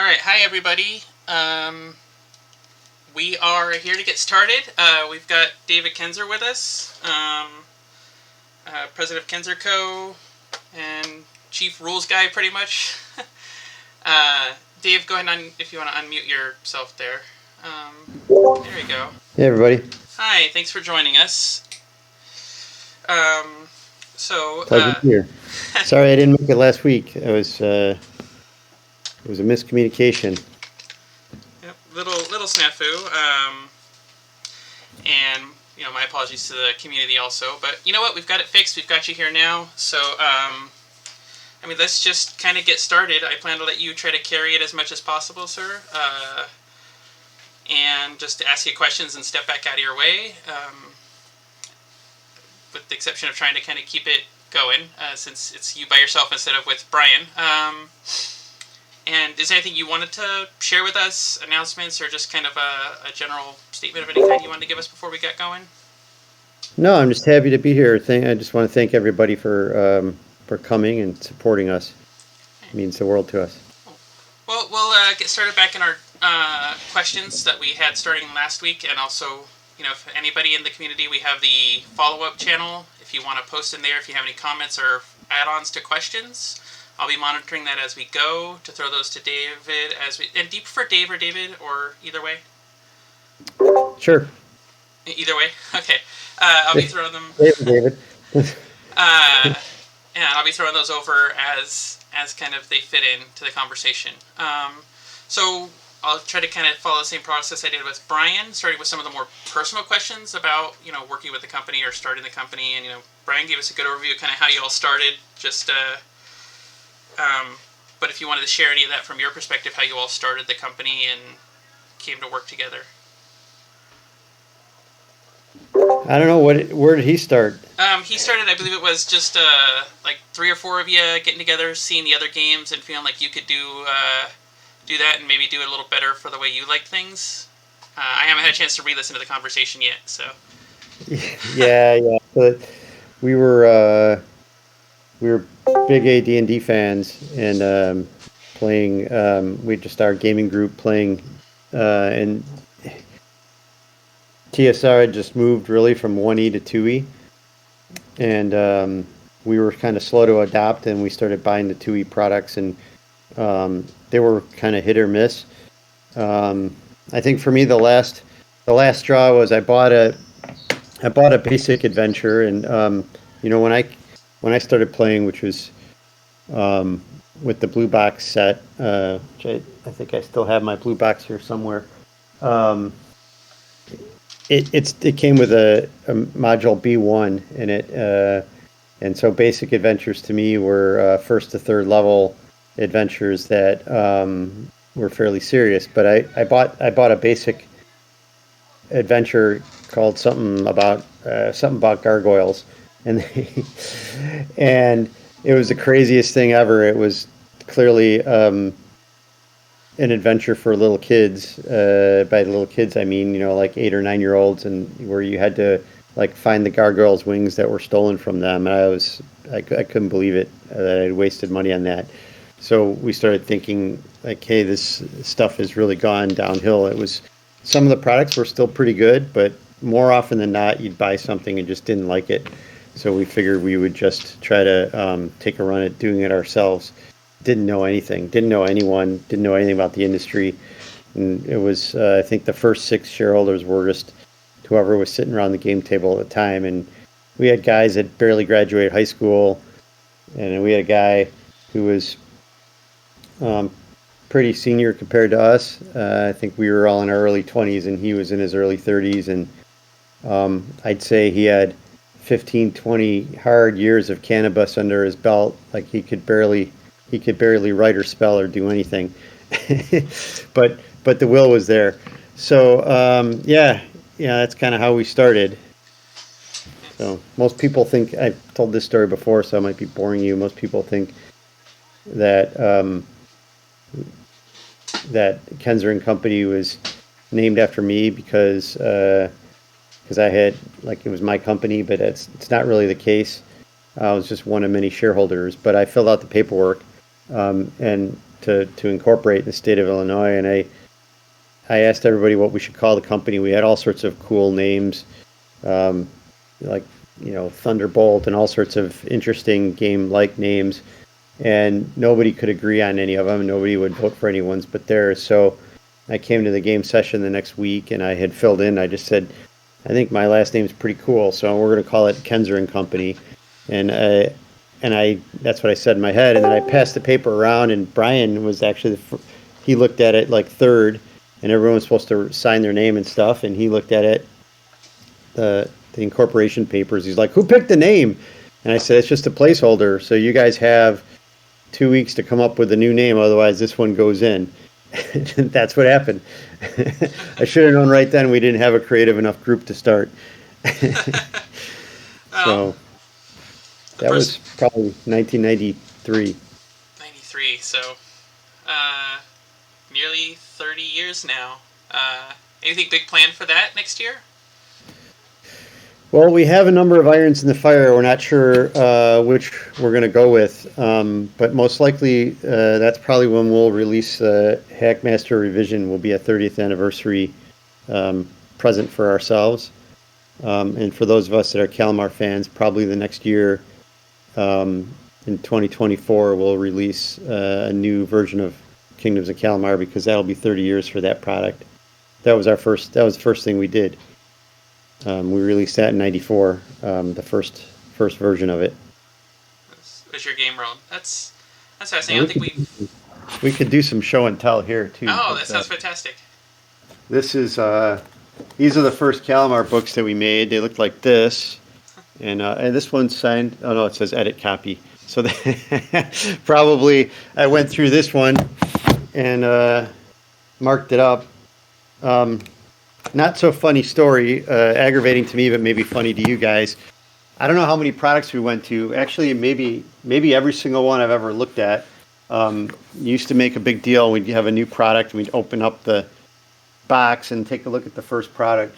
All right, hi everybody. We are here to get started. We've got David Kenzer with us, president of KenzerCo and chief rules guy, pretty much. Dave, go ahead and if you want to unmute yourself there. There you go. Hey everybody. Hi, thanks for joining us. Pleasure to be here. Sorry I didn't make it last week. It was a miscommunication. Yep, little snafu. And my apologies to the community also. But you know what? We've got it fixed. We've got you here now. So let's just kind of get started. I plan to let you try to carry it as much as possible, sir. And just to ask you questions and step back out of your way. With the exception of trying to kind of keep it going, since it's you by yourself instead of with Brian. And is there anything you wanted to share with us, announcements, or just kind of a general statement of any kind you wanted to give us before we got going? No, I'm just happy to be here. I just want to thank everybody for coming and supporting us. It means the world to us. Well, we'll get started back in our questions that we had starting last week, and also, if anybody in the community, we have the follow-up channel. If you want to post in there, if you have any comments or add-ons to questions, I'll be monitoring that as we go to throw those to David and do you prefer Dave or David, or either way? Sure. Either way? Okay. I'll be throwing them... David. And I'll be throwing those over as kind of they fit into the conversation. So I'll try to kind of follow the same process I did with Brian, starting with some of the more personal questions about, working with the company or starting the company. And, Brian gave us a good overview of kind of how you all started. But if you wanted to share any of that from your perspective, how you all started the company and came to work together. I don't know, where did he start? He started, I believe it was just like 3 or 4 of you getting together, seeing the other games, and feeling like you could do that and maybe do it a little better for the way you liked things. I haven't had a chance to re-listen to the conversation yet, so. Yeah. But we were big AD&D fans, and playing. We just started gaming group playing, and TSR had just moved really from 1E to 2E, and we were kind of slow to adopt, and we started buying the 2E products, and they were kind of hit or miss. I think for me the last straw was I bought a basic adventure, and when I started playing, which was with the blue box set, which I think I still have my blue box here somewhere. It came with a module B1 in it, and so basic adventures to me were first to third level adventures that were fairly serious. But I bought a basic adventure called something about gargoyles, and and it was the craziest thing ever. It was clearly an adventure for little kids. By little kids, I mean, like 8 or 9 year olds, and where you had to like find the gargoyles' wings that were stolen from them. And I couldn't believe it that I'd wasted money on that. So we started thinking like, hey, this stuff has really gone downhill. Some of the products were still pretty good, but more often than not, you'd buy something and just didn't like it. So we figured we would just try to take a run at doing it ourselves. Didn't know anything, didn't know anyone, didn't know anything about the industry. And it was, I think the first 6 shareholders were just whoever was sitting around the game table at the time. And we had guys that barely graduated high school. And we had a guy who was pretty senior compared to us. I think we were all in our early 20s and he was in his early 30s. And I'd say he had 15, 20 hard years of cannabis under his belt. Like he could barely write or spell or do anything, but the will was there. So that's kind of how we started. So most people think, I've told this story before, so I might be boring you. Most people think that Kenzer and Company was named after me because I had, like, it was my company, but it's not really the case. I was just one of many shareholders, but I filled out the paperwork. And to incorporate in the state of Illinois. And I asked everybody what we should call the company. We had all sorts of cool names, like Thunderbolt and all sorts of interesting game-like names, and nobody could agree on any of them. Nobody would vote for anyone's but theirs. So I came to the game session the next week, and I had filled in. I just said, I think my last name's pretty cool, so we're going to call it Kenzer and Company. And that's what I said in my head. And then I passed the paper around, and Brian was actually he looked at it like third, and everyone was supposed to sign their name and stuff. And he looked at it, the incorporation papers. He's like, "Who picked the name?" And I said, "It's just a placeholder. So you guys have 2 weeks to come up with a new name. Otherwise, this one goes in." And that's what happened. I should have known right then we didn't have a creative enough group to start. So that was probably 1993. 93, so nearly 30 years now. Anything big planned for that next year? Well, we have a number of irons in the fire. We're not sure which we're going to go with, but most likely that's probably when we'll release Hackmaster Revision. Will be a 30th anniversary present for ourselves, and for those of us that are Kalamar fans, probably the next year, in 2024, we'll release a new version of Kingdoms of Kalamar, because that'll be 30 years for that product. That was the first thing we did. We released that in '94, the first version of it. Was your game world? That's fascinating. I don't think we could do some show and tell here too. Oh, that sounds fantastic. This is these are the first Kalamar books that we made. They look like this, and this one's signed. Oh no, it says edit copy. So probably I went through this one and marked it up. Not so funny story, aggravating to me, but maybe funny to you guys. I don't know how many products we went to. Actually, maybe every single one I've ever looked at. Used to make a big deal. We'd have a new product, and we'd open up the box and take a look at the first product.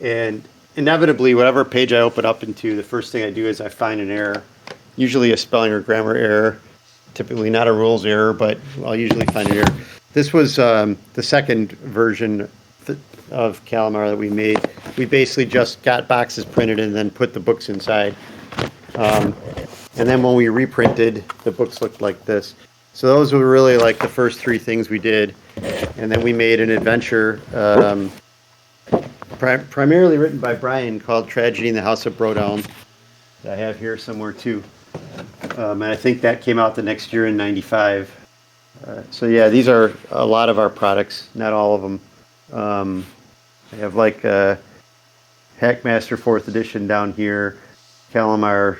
And inevitably, whatever page I open up into, the first thing I do is I find an error, usually a spelling or grammar error, typically not a rules error, but I'll usually find an error. This was the second version of Kalamar that we made. We basically just got boxes printed and then put the books inside. And then when we reprinted, the books looked like this. So those were really like the first three things we did. And then we made an adventure, primarily written by Brian, called Tragedy in the House of Brodelm, that I have here somewhere too. And I think that came out the next year in '95. So yeah, these are a lot of our products, not all of them. I have like Hackmaster 4th edition down here, Kalamar,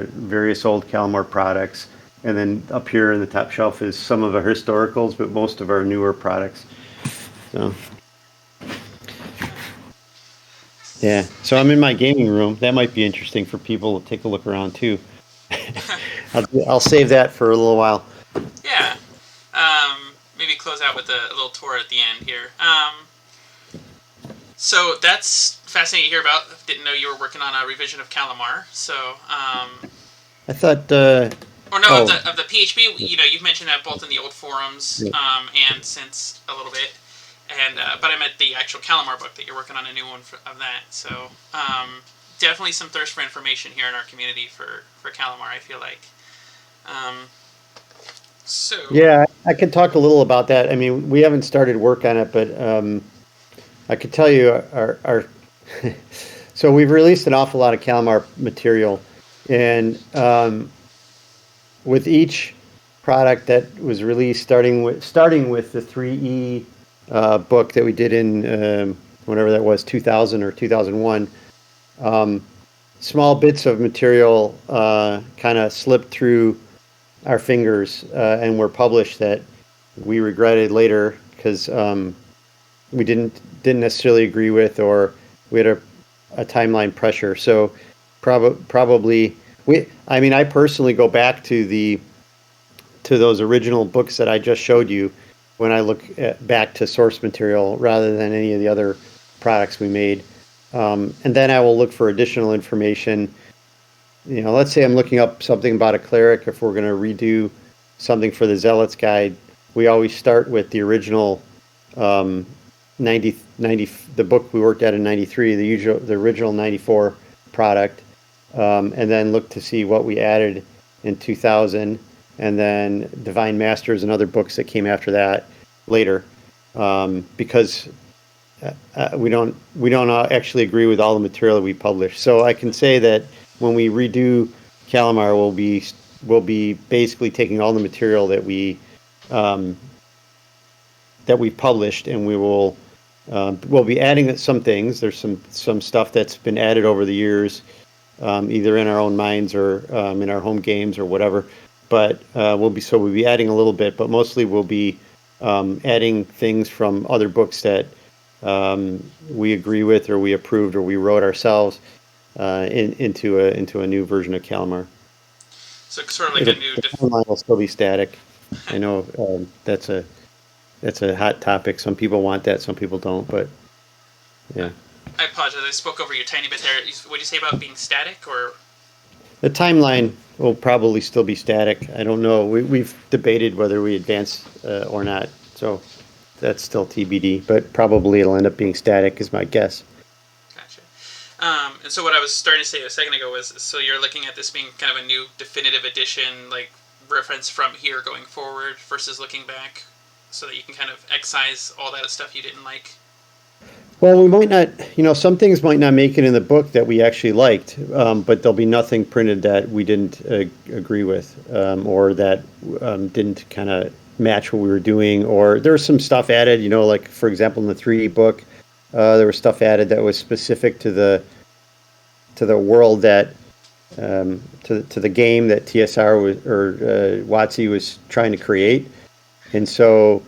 various old Kalamar products, and then up here in the top shelf is some of our historicals, but most of our newer products. So yeah, so I'm in my gaming room. That might be interesting for people to take a look around too. I'll save that for a little while. Yeah. Maybe close out with a little tour at the end here. So that's fascinating to hear about. Didn't know you were working on a revision of Kalamar. So I thought. Of the PHP. You've mentioned that both in the old forums and since a little bit. And but I meant the actual Kalamar book that you're working on a new one of that. So definitely some thirst for information here in our community for Kalamar, I feel like. So yeah, I could talk a little about that. I mean, we haven't started work on it, but I could tell you our so we've released an awful lot of Kalamar material, and with each product that was released, starting with the 3E book that we did in whatever that was, 2000 or 2001. Small bits of material kind of slipped through our fingers and were published that we regretted later because we didn't necessarily agree with, or we had a timeline pressure. So probably I personally go back to those original books that I just showed you when I look back to source material rather than any of the other products we made. And then I will look for additional information. Let's say I'm looking up something about a cleric, if we're going to redo something for the Zealots Guide, we always start with the original 90, the book we worked at in 93, the original 94 product, and then look to see what we added in 2000, and then Divine Masters and other books that came after that later, because we don't actually agree with all the material that we publish. So I can say that when we redo Kalamar, we'll be basically taking all the material that we've published, and we'll be adding some things. There's some stuff that's been added over the years, either in our own minds or in our home games or whatever. But we'll be adding a little bit, but mostly we'll be adding things from other books that we agree with, or we approved, or we wrote ourselves into a new version of Kalamar. So sort of like a new. The timeline will still be static. I know that's a hot topic. Some people want that, some people don't. But yeah. I apologize. I spoke over you a tiny bit there. What did you say about being static, or? The timeline will probably still be static. I don't know. We've debated whether we advance or not, so that's still TBD. But probably it'll end up being static, is my guess. Gotcha. And so what I was starting to say a second ago was, so you're looking at this being kind of a new definitive edition, like reference from here going forward, versus looking back, so that you can kind of excise all that stuff you didn't like. Well, we might not, some things might not make it in the book that we actually liked, but there'll be nothing printed that we didn't agree with, or that didn't kind of match what we were doing. Or there's some stuff added, like, for example, in the 3D book, there was stuff added that was specific to the world that, to the game that TSR WotC was trying to create. And so,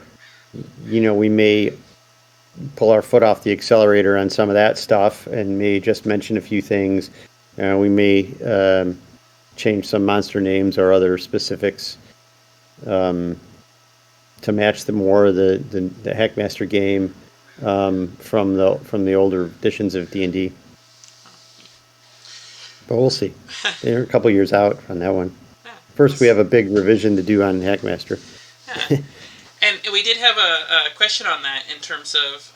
we may pull our foot off the accelerator on some of that stuff and may just mention a few things. We may change some monster names or other specifics to match the Hackmaster game from the older editions of D&D. But we'll see. They're a couple years out on that one. First, we have a big revision to do on Hackmaster. Yeah. And we did have a question on that in terms of,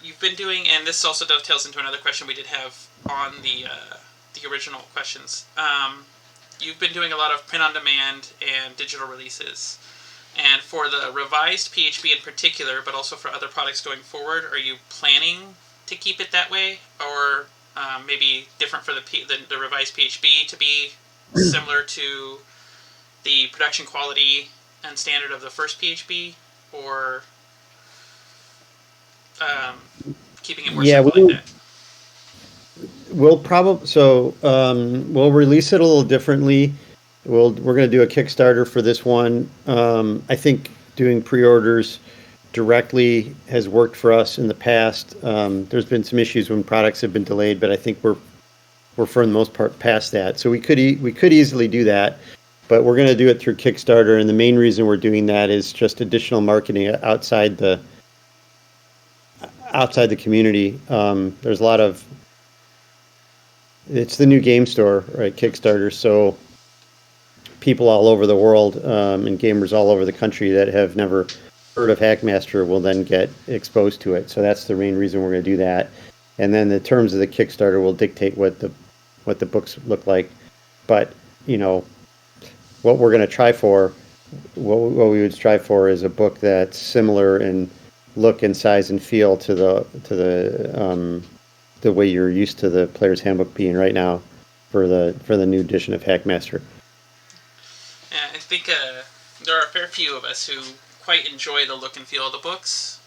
you've been doing, and this also dovetails into another question we did have on the original questions. You've been doing a lot of print-on-demand and digital releases. And for the revised PHB in particular, but also for other products going forward, are you planning to keep it that way? Or maybe different for the revised PHB to be similar to the production quality and standard of the first PHB, or keeping it more simple like that? We'll probably we'll release it a little differently. We're going to do a Kickstarter for this one. I think doing pre-orders directly has worked for us in the past. There's been some issues when products have been delayed, but I think we're for the most part past that. So we could easily do that. But we're going to do it through Kickstarter, and the main reason we're doing that is just additional marketing outside the community. There's a lot of, it's the new game store, right? Kickstarter, so people all over the world and gamers all over the country that have never heard of Hackmaster will then get exposed to it. So that's the main reason we're going to do that. And then the terms of the Kickstarter will dictate what the books look like. But what we're going to try for, what we would strive for, is a book that's similar in look and size and feel to the way you're used to the Player's Handbook being right now for the new edition of Hackmaster. Yeah, I think there are a fair few of us who quite enjoy the look and feel of the books.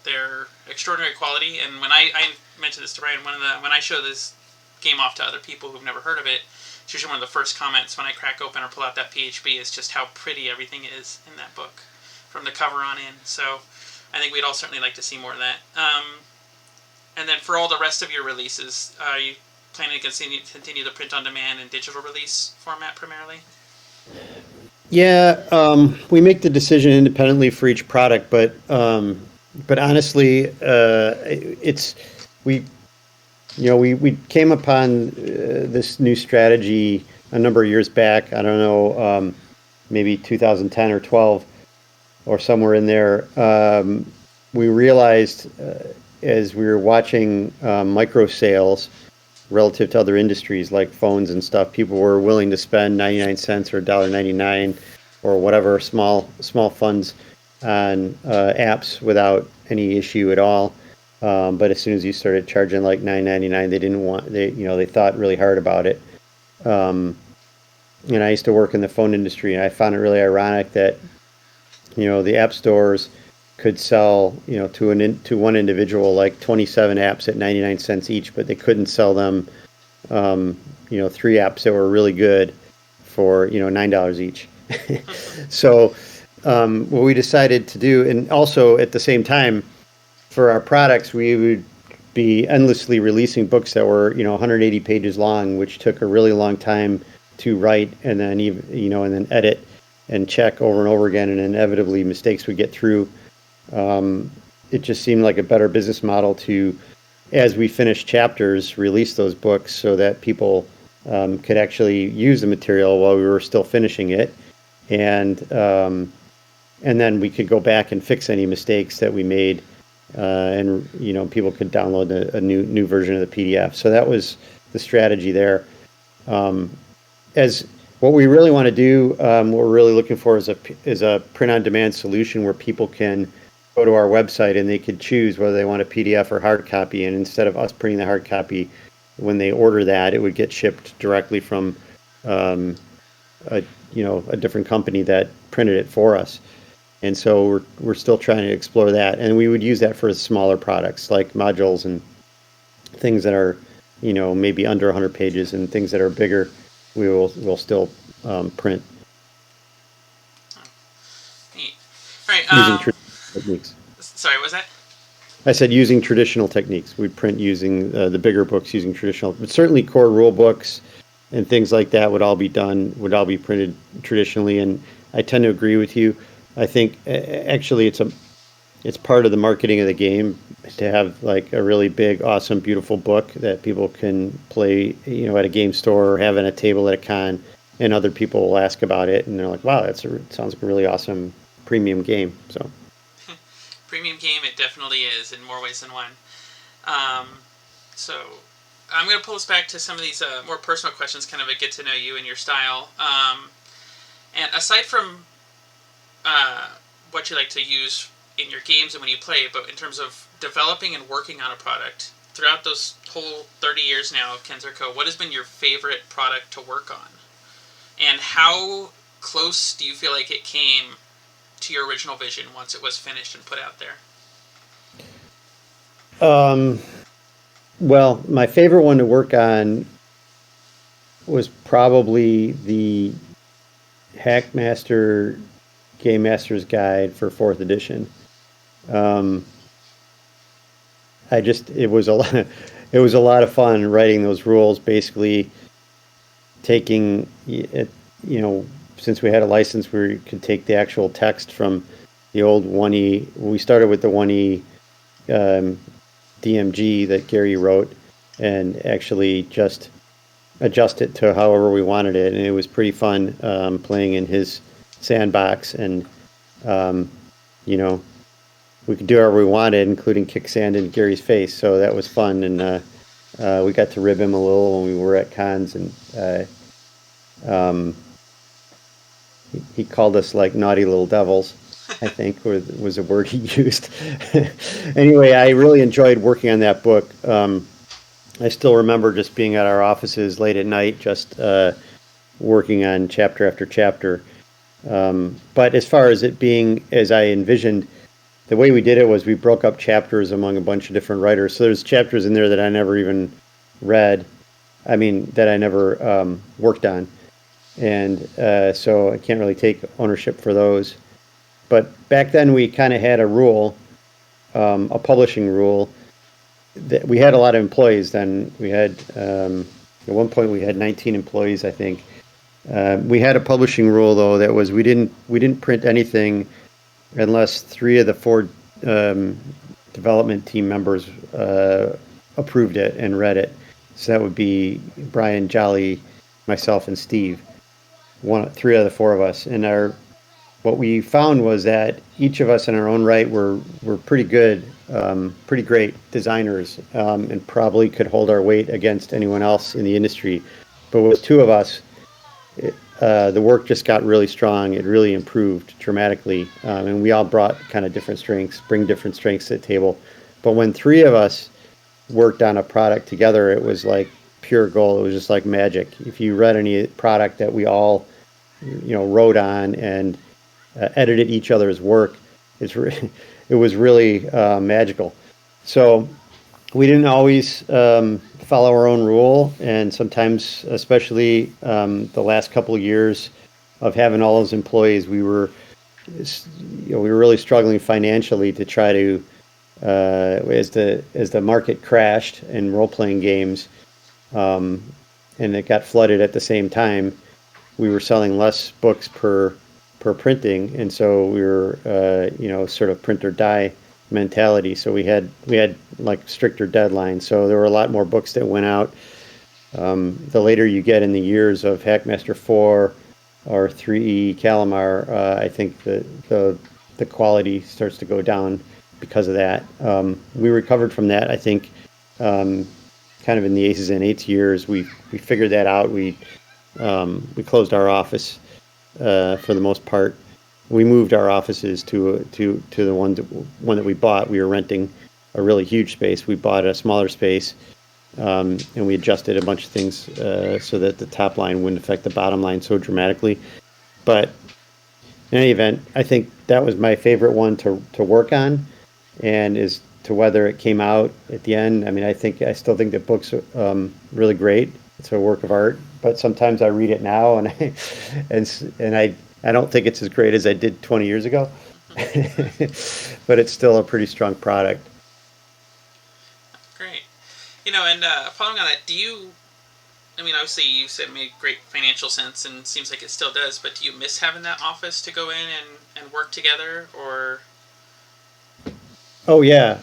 They're extraordinary quality, and when I mentioned this to Brian, when I show this game off to other people who've never heard of it, it's usually one of the first comments when I crack open or pull out that PHB is just how pretty everything is in that book, from the cover on in. So I think we'd all certainly like to see more of that. And then for all the rest of your releases, are you planning to continue the print-on-demand and digital release format primarily? Yeah, we make the decision independently for each product, but honestly, we came upon this new strategy a number of years back. I don't know, maybe 2010 or 12 or somewhere in there, we realized as we were watching micro sales relative to other industries like phones and stuff, people were willing to spend 99 cents or $1.99 or whatever small funds on apps without any issue at all. But as soon as you started charging like $9.99, they didn't want they thought really hard about it. And I used to work in the phone industry, and I found it really ironic that the app stores could sell to one individual like 27 apps at 99 cents each, but they couldn't sell them 3 apps that were really good for $9 each. So what we decided to do, and also at the same time for our products, we would be endlessly releasing books that were 180 pages long, which took a really long time to write, and then and then edit and check over and over again, and inevitably mistakes would get through. It just seemed like a better business model to, as we finish chapters, release those books so that people could actually use the material while we were still finishing it, and then we could go back and fix any mistakes that we made, and people could download a new version of the PDF. So that was the strategy there. As what we really want to do, what we're really looking for is a print-on-demand solution where people can go to our website and they could choose whether they want a PDF or hard copy. And instead of us printing the hard copy, when they order that, it would get shipped directly from a different company that printed it for us. And so we're still trying to explore that, and we would use that for smaller products like modules and things that are maybe under 100 pages, and things that are bigger we'll still print. Neat. All right. Using traditional techniques. Sorry, what was that? I said using traditional techniques. We print using the bigger books using traditional, but certainly core rule books and things like that would all be printed traditionally. And I tend to agree with you. I think actually it's part of the marketing of the game to have like a really big, awesome, beautiful book that people can play, at a game store or have on a table at a con, and other people will ask about it, and they're like, "Wow, it sounds like a really awesome premium game." So, premium game, it definitely is in more ways than one. So, I'm going to pull us back to some of these more personal questions, kind of a get to know you and your style. And aside from what you like to use in your games and when you play, but in terms of developing and working on a product, throughout those whole 30 years now of KenzerCo, what has been your favorite product to work on? And how close do you feel like it came to your original vision once it was finished and put out there? Well, my favorite one to work on was probably the Hackmaster Game Master's Guide for 4th edition. It was a lot of fun writing those rules, basically taking it, since we had a license, we could take the actual text from the old 1E. We started with the 1E DMG that Gary wrote, and actually just adjust it to however we wanted it, and it was pretty fun playing in his sandbox, and we could do whatever we wanted, including kick sand in Gary's face, so that was fun. And we got to rib him a little when we were at cons, and he called us like naughty little devils, I think was a word he used. Anyway, I really enjoyed working on that book. I still remember just being at our offices late at night, just working on chapter after chapter. But as far as it being as I envisioned, the way we did it was we broke up chapters among a bunch of different writers. So there's chapters in there that I never even read. That I never worked on. And so I can't really take ownership for those. But back then we kind of had a rule, a publishing rule, that we had a lot of employees then. We had, at one point we had 19 employees, I think. We had a publishing rule though that was we didn't print anything unless 3 of the 4 development team members approved it and read it. So that would be Brian, Jolly, myself, and Steve. three of the four of us, and what we found was that each of us in our own right were pretty good, pretty great designers, and probably could hold our weight against anyone else in the industry. But with two of us, the work just got really strong. It really improved dramatically, and we all brought kind of different strengths, bring different strengths to the table. But when three of us worked on a product together, it was like pure gold. It was just like magic. If you read any product that we all, wrote on and edited each other's work, it was really magical. So we didn't always follow our own rule, and sometimes, especially the last couple of years of having all those employees, we were really struggling financially to try to as the market crashed in role playing games, and it got flooded at the same time. We were selling less books per printing, and so we were sort of print or die mentality. So we had like stricter deadlines. So there were a lot more books that went out. The later you get in the years of Hackmaster 4 or 3E Kalamar, I think the quality starts to go down because of that. We recovered from that, I think, kind of in the Aces and Eights years. We figured that out. We closed our office for the most part. We moved our offices to the one that we bought. We were renting a really huge space. We bought a smaller space, and we adjusted a bunch of things so that the top line wouldn't affect the bottom line so dramatically. But in any event, I think that was my favorite one to work on, and as to whether it came out at the end, I mean, I still think the book's really great. It's a work of art, but sometimes I read it now and I don't think it's as great as I did 20 years ago, but it's still a pretty strong product. Great. And following on that, obviously you said it made great financial sense and seems like it still does, but do you miss having that office to go in and work together, or? Oh yeah.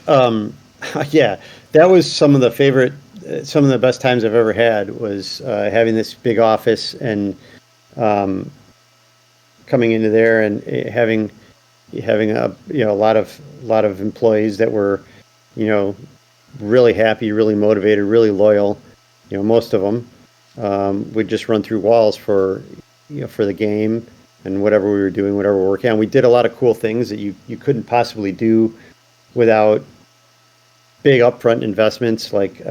Yeah, that was some of the best times I've ever had was having this big office and coming into there and having a lot of employees that were really happy, really motivated, really loyal. Most of them would just run through walls for the game and whatever we were doing, whatever we were working on. We did a lot of cool things that you couldn't possibly do without big upfront investments. Like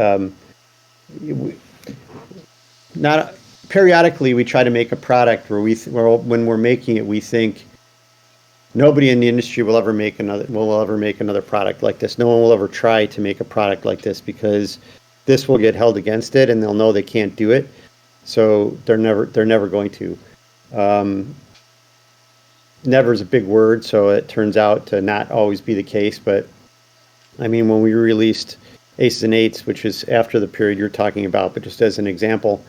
not periodically we try to make a product where when we're making it, we think nobody in the industry will ever make another product like this. No one will ever try to make a product like this because this will get held against it, and they'll know they can't do it. So they're never going to. Never is a big word, so it turns out to not always be the case. But I mean, when we released Aces and Eights, which is after the period you're talking about, but just as an example,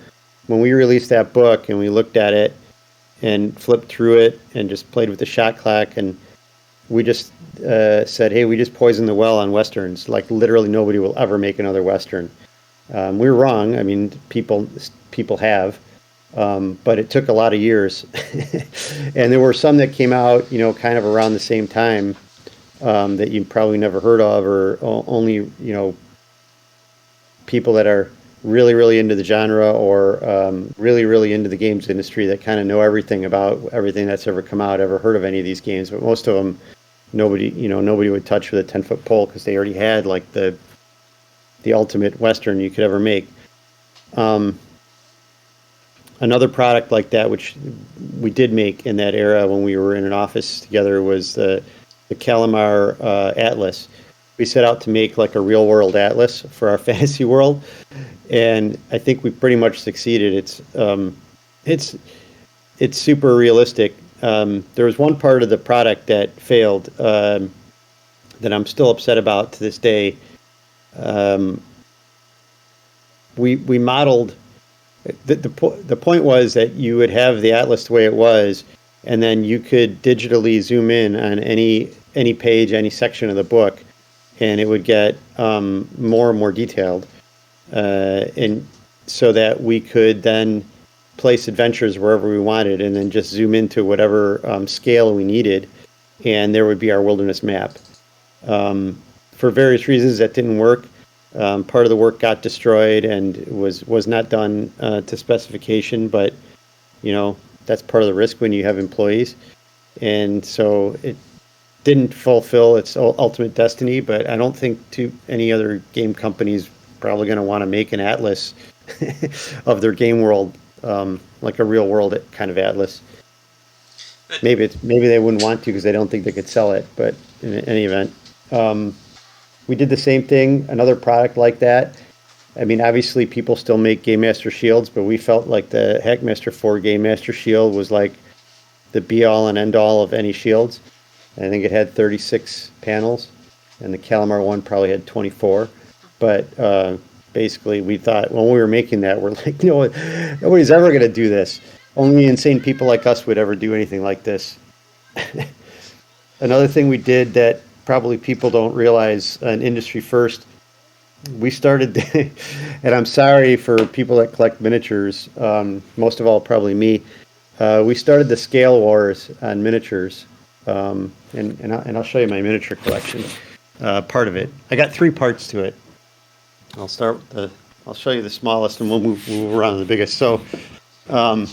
when we released that book and we looked at it and flipped through it and just played with the shot clock, and we just said, hey, we just poisoned the well on Westerns. Like literally nobody will ever make another Western. We were wrong. I mean, people have. But it took a lot of years. And there were some that came out, kind of around the same time that you probably never heard of, or only, people that are really, really into the genre, or really, really into the games industry that kind of know everything about everything that's ever come out, ever heard of any of these games. But most of them, nobody would touch with a 10-foot pole because they already had like the ultimate Western you could ever make. Another product like that, which we did make in that era when we were in an office together, was the Kalamar Atlas. We set out to make like a real world atlas for our fantasy world, and I think we pretty much succeeded. It's super realistic. There was one part of the product that failed that I'm still upset about to this day. We modeled. The point was that you would have the atlas the way it was, and then you could digitally zoom in on any page, any section of the book, and it would get more and more detailed, and so that we could then place adventures wherever we wanted, and then just zoom into whatever scale we needed, and there would be our wilderness map. For various reasons, that didn't work. Part of the work got destroyed and was not done to specification, but that's part of the risk when you have employees, and so it didn't fulfill its ultimate destiny. But I don't think any other game companies probably going to want to make an atlas of their game world, like a real world kind of atlas. Maybe they wouldn't want to because they don't think they could sell it. But in any event, we did the same thing. Another product like that. I mean, obviously, people still make Game Master shields, but we felt like the Hackmaster 4 Game Master shield was like the be-all and end-all of any shields. I think it had 36 panels, and the Kalamar one probably had 24. But basically, we thought when we were making that, we're like, nobody's ever going to do this. Only insane people like us would ever do anything like this. Another thing we did that probably people don't realize, an industry first, we started, and I'm sorry for people that collect miniatures, most of all probably me, we started the scale wars on miniatures, and I'll show you my miniature collection, part of it. I got 3 parts to it. I'll show you the smallest, and we'll move around to the biggest. So, my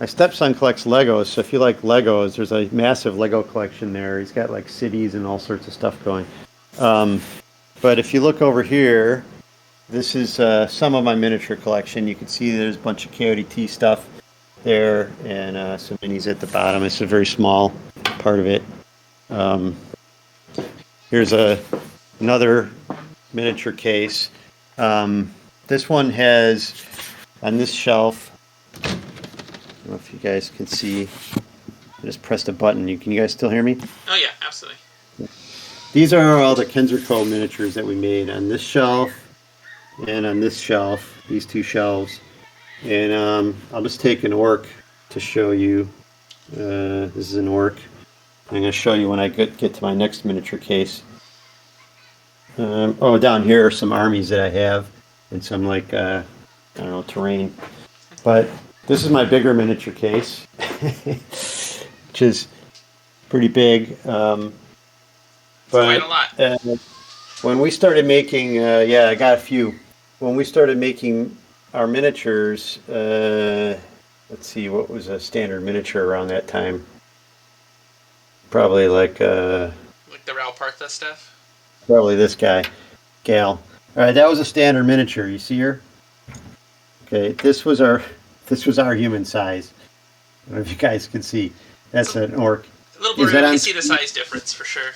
stepson collects Legos, so if you like Legos, there's a massive Lego collection there. He's got like cities and all sorts of stuff going. But if you look over here, this is some of my miniature collection. You can see there's a bunch of KODT stuff there, and some minis at the bottom. It's a very small part of it. Here's another miniature case. This one has, on this shelf, I don't know if you guys can see, I just pressed a button. Can you guys still hear me? Oh yeah, absolutely. These are all the KenzerCo miniatures that we made on this shelf and on this shelf, these 2 shelves. And I'll just take an orc to show you. This is an orc. I'm going to show you when I get to my next miniature case. Down here are some armies that I have and some terrain. But this is my bigger miniature case, which is pretty big. Quite a lot. When we started making, I got a few. When we started making our miniatures, let's see, what was a standard miniature around that time? Probably like the Raul Partha stuff? Probably this guy, Gal. All right, that was a standard miniature. You see her? Okay, this was our human size. I don't know if you guys can see. That's an orc. A little blurry. You can see the size difference for sure.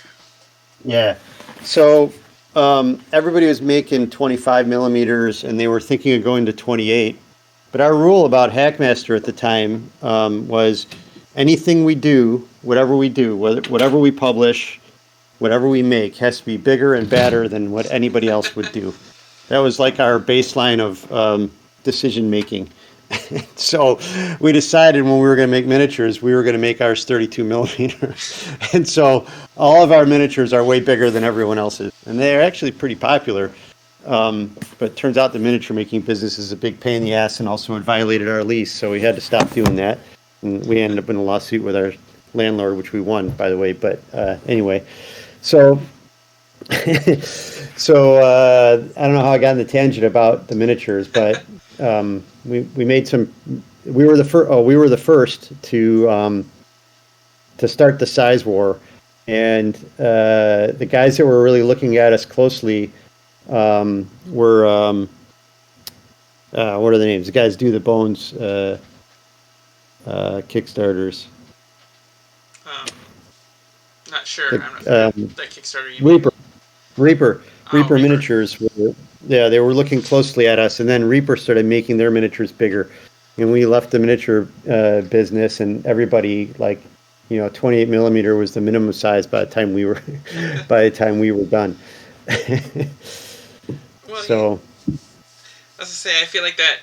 Yeah. So everybody was making 25 millimeters, and they were thinking of going to 28. But our rule about Hackmaster at the time was anything we do, whatever we do, whatever we publish, whatever we make, has to be bigger and badder than what anybody else would do. That was like our baseline of decision making. So we decided when we were going to make miniatures, we were going to make ours 32 millimeter. And so all of our miniatures are way bigger than everyone else's. And they're actually pretty popular. But it turns out the miniature making business is a big pain in the ass, and also it violated our lease. So we had to stop doing that. And we ended up in a lawsuit with our landlord, which we won, by the way. But anyway, so I don't know how I got on the tangent about the miniatures, but we made some. We were the first to start the size war, and the guys that were really looking at us closely were what are the names? The guys do the Bones Kickstarters. Not sure. I'm not sure that Kickstarter you Reaper Reaper. Miniatures they were looking closely at us, and then Reaper started making their miniatures bigger, and we left the miniature business, and everybody 28 millimeter was the minimum size by the time we were done. Well, so as I say, I feel like that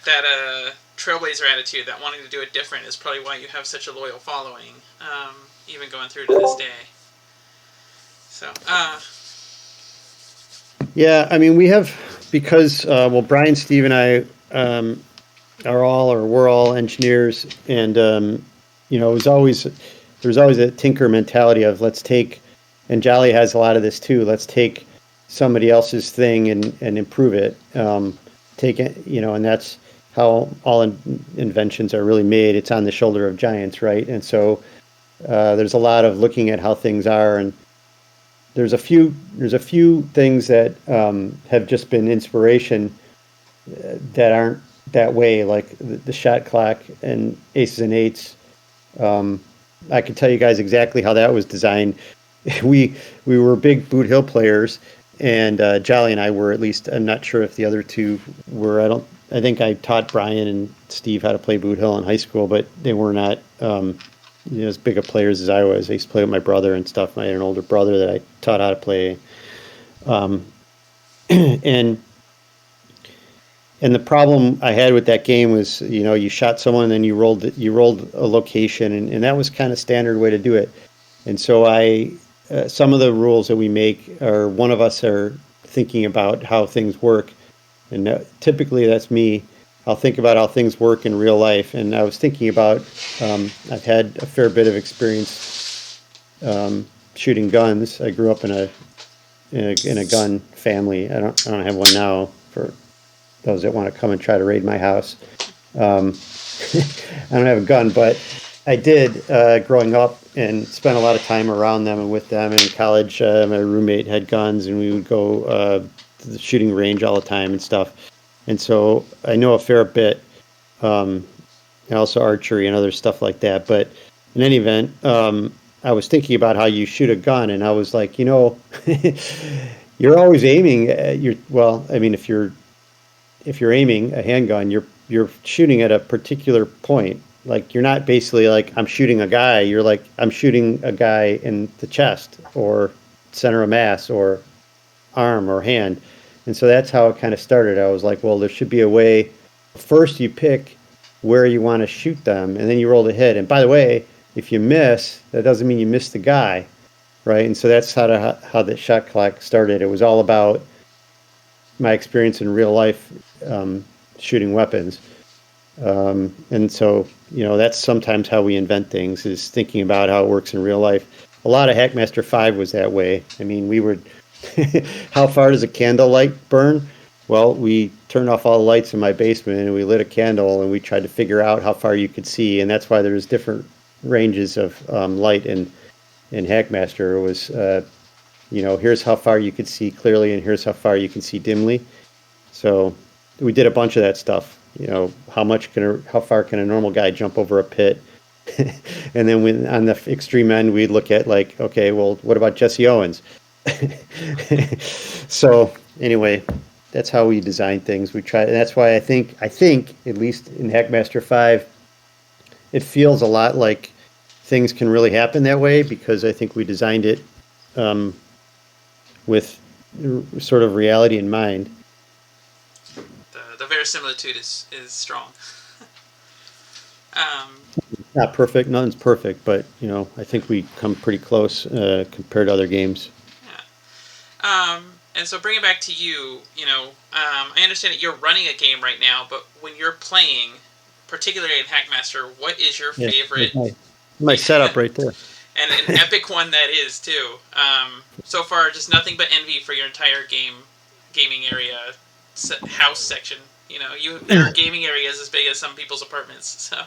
trailblazer attitude, that wanting to do it different, is probably why you have such a loyal following, even going through to this day. So, yeah, I mean, we have, because Brian, Steve, and I we're all engineers, and it was always there was always a tinker mentality of let's take, and Jolly has a lot of this too. Let's take somebody else's thing and improve it. Take it, and that's how all inventions are really made. It's on the shoulder of giants, right? And so there's a lot of looking at how things are, and there's a few things that have just been inspiration that aren't that way, like the shot clock and Aces and Eights. I can tell you guys exactly how that was designed. We were big Boot Hill players, and Jolly and I were, at least. I'm not sure if the other two were. I think I taught Brian and Steve how to play Boot Hill in high school, but they were not as big of players as I was. I used to play with my brother and stuff. I had an older brother that I taught how to play. And and the problem I had with that game was, you shot someone and then you rolled a location, and that was kind of standard way to do it. And so some of the rules that we make are one of us are thinking about how things work, and typically that's me. I'll think about how things work in real life, and I was thinking about I've had a fair bit of experience shooting guns. I grew up in a gun family. I don't have one now for those that want to come and try to raid my house. I don't have a gun, but I did growing up and spent a lot of time around them and with them. And in college, my roommate had guns, and we would go to the shooting range all the time and stuff. And so I know a fair bit, and also archery and other stuff like that. But in any event, I was thinking about how you shoot a gun, and I was like, you're always aiming at if you're aiming a handgun, you're shooting at a particular point. Like, you're not basically like, I'm shooting a guy. You're like, I'm shooting a guy in the chest or center of mass or arm or hand. And so that's how it kind of started. I was like, well, there should be a way. First, you pick where you want to shoot them, and then you roll the hit. And by the way, if you miss, that doesn't mean you missed the guy, right? And so that's how the shot clock started. It was all about my experience in real life shooting weapons. And so, that's sometimes how we invent things, is thinking about how it works in real life. A lot of Hackmaster 5 was that way. I mean, we would, how far does a candle light burn? Well, we turned off all the lights in my basement and we lit a candle and we tried to figure out how far you could see. And that's why there's different ranges of light in Hackmaster. It was, here's how far you could see clearly and here's how far you can see dimly. So we did a bunch of that stuff. How far can a normal guy jump over a pit? And then on the extreme end, we'd look at like, okay, well, what about Jesse Owens? So anyway, that's how we design things. We try, and that's why I think at least in Hackmaster 5, it feels a lot like things can really happen that way, because I think we designed it with sort of reality in mind. The verisimilitude is strong. Not perfect. Nothing's perfect, but I think we come pretty close compared to other games. Yeah. And so bring it back to you. I understand that you're running a game right now, but when you're playing, particularly in Hackmaster, what is your favorite? My setup right there. And an epic one that is too. So far, just nothing but envy for your entire gaming area house section. There are gaming areas as big as some people's apartments. So.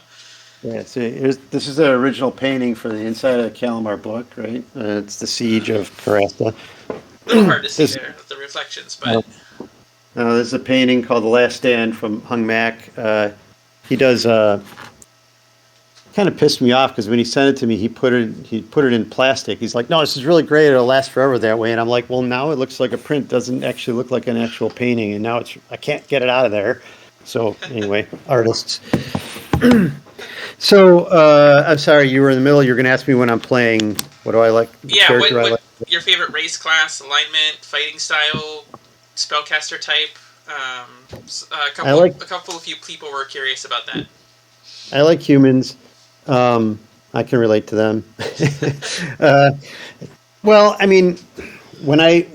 Yeah, see, this is the original painting for the inside of the Kalamar book, right? It's the Siege of Karasta. A little hard to see there with the reflections, but... There's a painting called The Last Stand from Hung Mak. He does... kind of pissed me off, because when he sent it to me, he put it in plastic. He's like, no, this is really great. It'll last forever that way. And I'm like, well, now it looks like a print. Doesn't actually look like an actual painting. And now I can't get it out of there. So anyway, artists. So I'm sorry, you were in the middle. You're going to ask me when I'm playing. What do I like? Yeah, what your favorite race class, alignment, fighting style, spellcaster type? A couple of you people were curious about that. I like humans. I can relate to them. Well, I mean, when I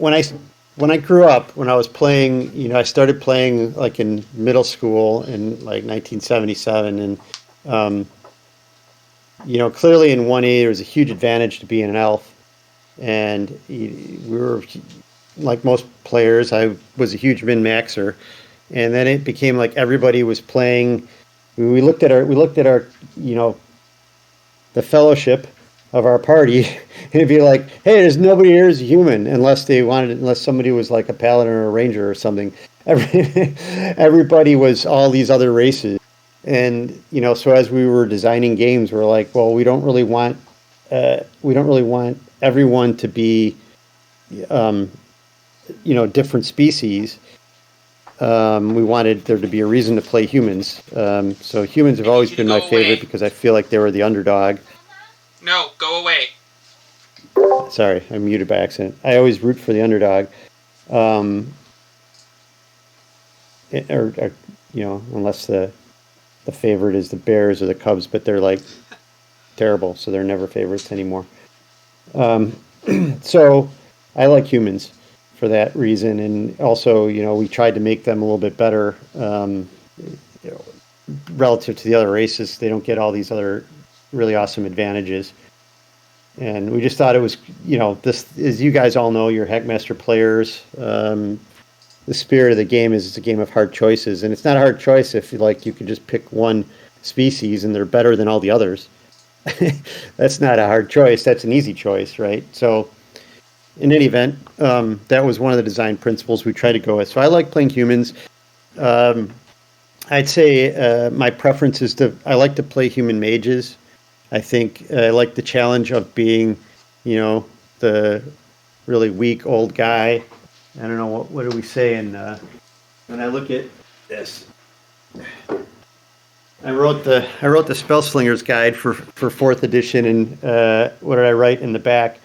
when I grew up, when I was playing, I started playing like in middle school in like 1977, and um, clearly in 1E there was a huge advantage to being an elf, and we were like most players. I was a huge min maxer, and then it became like everybody was playing. We looked at our the fellowship of our party, and it'd be like, hey, there's nobody here who's a human unless somebody was like a paladin or a ranger or something. Everybody was all these other races, and so as we were designing games, we're like, well, we don't really want everyone to be um, different species. We wanted there to be a reason to play humans. So humans have I need always you to been my go away. favorite because I feel like they were the underdog. No, go away. Sorry, I muted by accident. I always root for the underdog. Um, or unless the favorite is the Bears or the Cubs, but they're like terrible, so they're never favorites anymore. Um, so I like humans for that reason, and also, we tried to make them a little bit better you know, relative to the other races. They don't get all these other really awesome advantages, and we just thought it was, this, as you guys all know, you're Hackmaster players. The spirit of the game is it's a game of hard choices, and it's not a hard choice if you could just pick one species and they're better than all the others. That's not a hard choice. That's an easy choice, right? So, in any event, that was one of the design principles we tried to go with. So I like playing humans. Um, I'd say my preference is I like to play human mages. I think I like the challenge of being, the really weak old guy. I don't know what do we say when I look at this. I wrote the Spell Slinger's Guide for fourth edition, and what did I write in the back?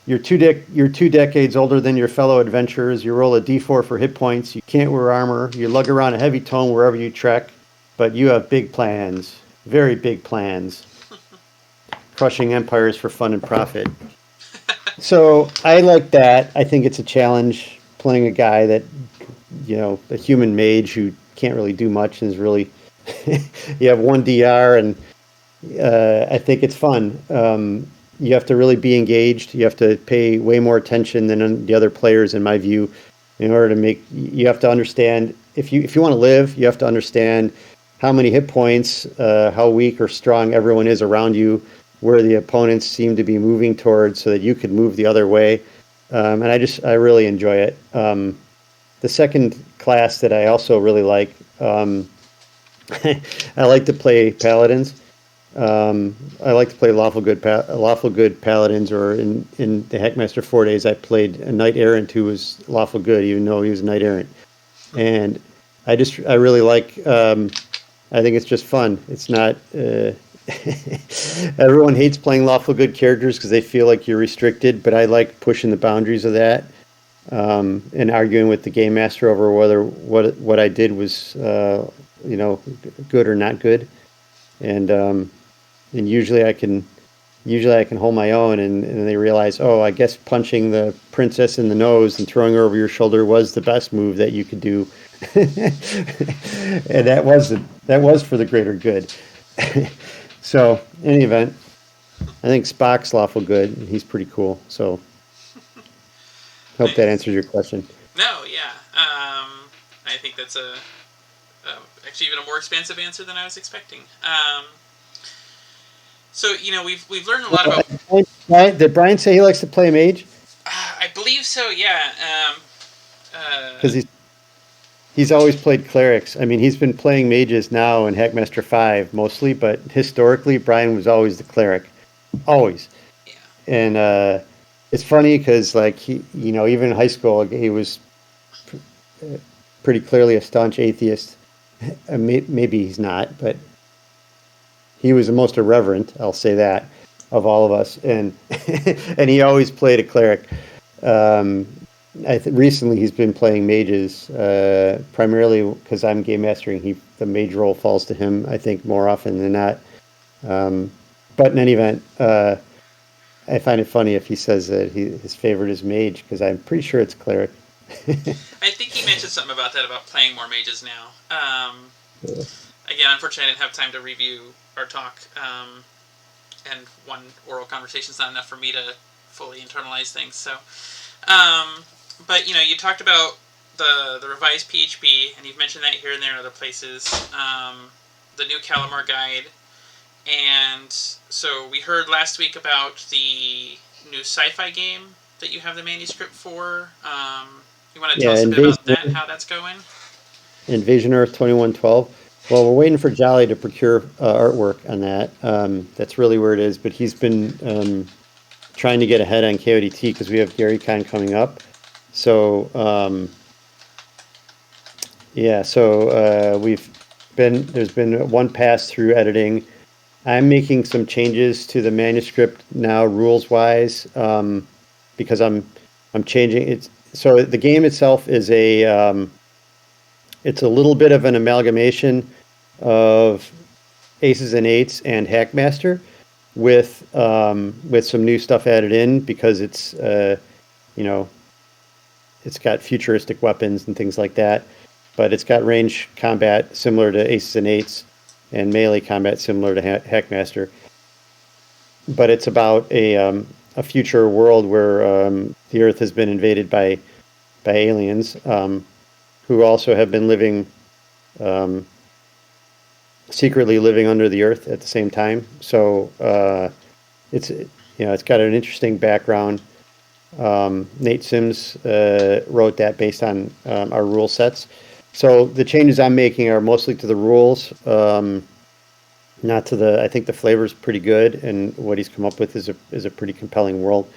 You're two decades older than your fellow adventurers. You roll a d4 for hit points. You can't wear armor. You lug around a heavy tome wherever you trek, but you have big plans, very big plans, crushing empires for fun and profit. So I like that. I think it's a challenge playing a guy that, a human mage who can't really do much and is really, you have one DR, and I think it's fun. You have to really be engaged. You have to pay way more attention than the other players, in my view, in order to you have to understand, if you want to live, you have to understand how many hit points, how weak or strong everyone is around you, where the opponents seem to be moving towards, so that you can move the other way. And I really enjoy it. The second class that I also really like, I like to play paladins. I like to play lawful good paladins, or in the Hackmaster 4 days, I played a knight errant who was lawful good, even though he was a knight errant. And I really like. I think it's just fun. It's not. Everyone hates playing lawful good characters because they feel like you're restricted, but I like pushing the boundaries of that, and arguing with the game master over whether what I did was good or not good, and usually I can hold my own, and they realize, oh, I guess punching the princess in the nose and throwing her over your shoulder was the best move that you could do, and that was for the greater good. So, in any event, I think Spock's lawful good, and he's pretty cool. So, hope that answers your question. No, yeah. I think that's actually even a more expansive answer than I was expecting. So we've learned a lot about. Did Brian say he likes to play mage? I believe so. Yeah. Because he's always played clerics. I mean, he's been playing mages now in Hackmaster 5 mostly, but historically, Brian was always the cleric. Always. Yeah. And it's funny because, like, he, even in high school, he was pretty clearly a staunch atheist. Maybe he's not, but he was the most irreverent, I'll say that, of all of us. And and he always played a cleric. Recently he's been playing mages, primarily because I'm game mastering. The mage role falls to him, I think, more often than not. But in any event, I find it funny if he says that his favorite is mage, because I'm pretty sure it's cleric. I think he mentioned something about that, about playing more mages now. Again, unfortunately, I didn't have time to review our talk, and one oral conversation is not enough for me to fully internalize things. So, but you talked about the revised PHP, and you've mentioned that here and there in other places. The new Kalamar guide, and so we heard last week about the new sci-fi game that you have the manuscript for. You want to tell us a bit about that, how that's going? Invasion Earth 2112. Well, we're waiting for Jolly to procure artwork on that. That's really where it is. But he's been trying to get ahead on KODT because we have GaryCon coming up. So there's been one pass through editing. I'm making some changes to the manuscript now, rules wise, because I'm changing it. So the game itself is it's a little bit of an amalgamation of Aces and Eights and Hackmaster with some new stuff added in because it's it's got futuristic weapons and things like that, but it's got range combat similar to Aces and Eights and melee combat similar to Hackmaster. But it's about a future world where the Earth has been invaded by aliens who also have been living secretly living under the Earth at the same time. So it's got an interesting background. Nate Sims wrote that based on our rule sets. So the changes I'm making are mostly to the rules, not to the. I think the flavor is pretty good, and what he's come up with is a pretty compelling world.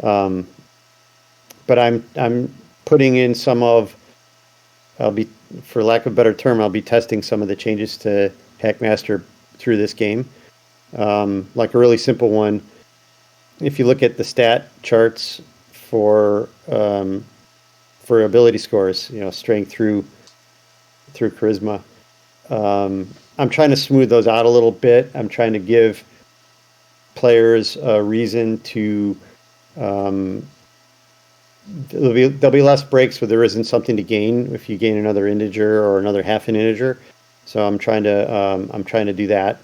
But I'm putting in some of. For lack of a better term, I'll be testing some of the changes to Hackmaster through this game. Like a really simple one, if you look at the stat charts for ability scores, strength through charisma, I'm trying to smooth those out a little bit. I'm trying to give players a reason to. There'll be less breaks where there isn't something to gain if you gain another integer or another half an integer. So I'm trying to do that.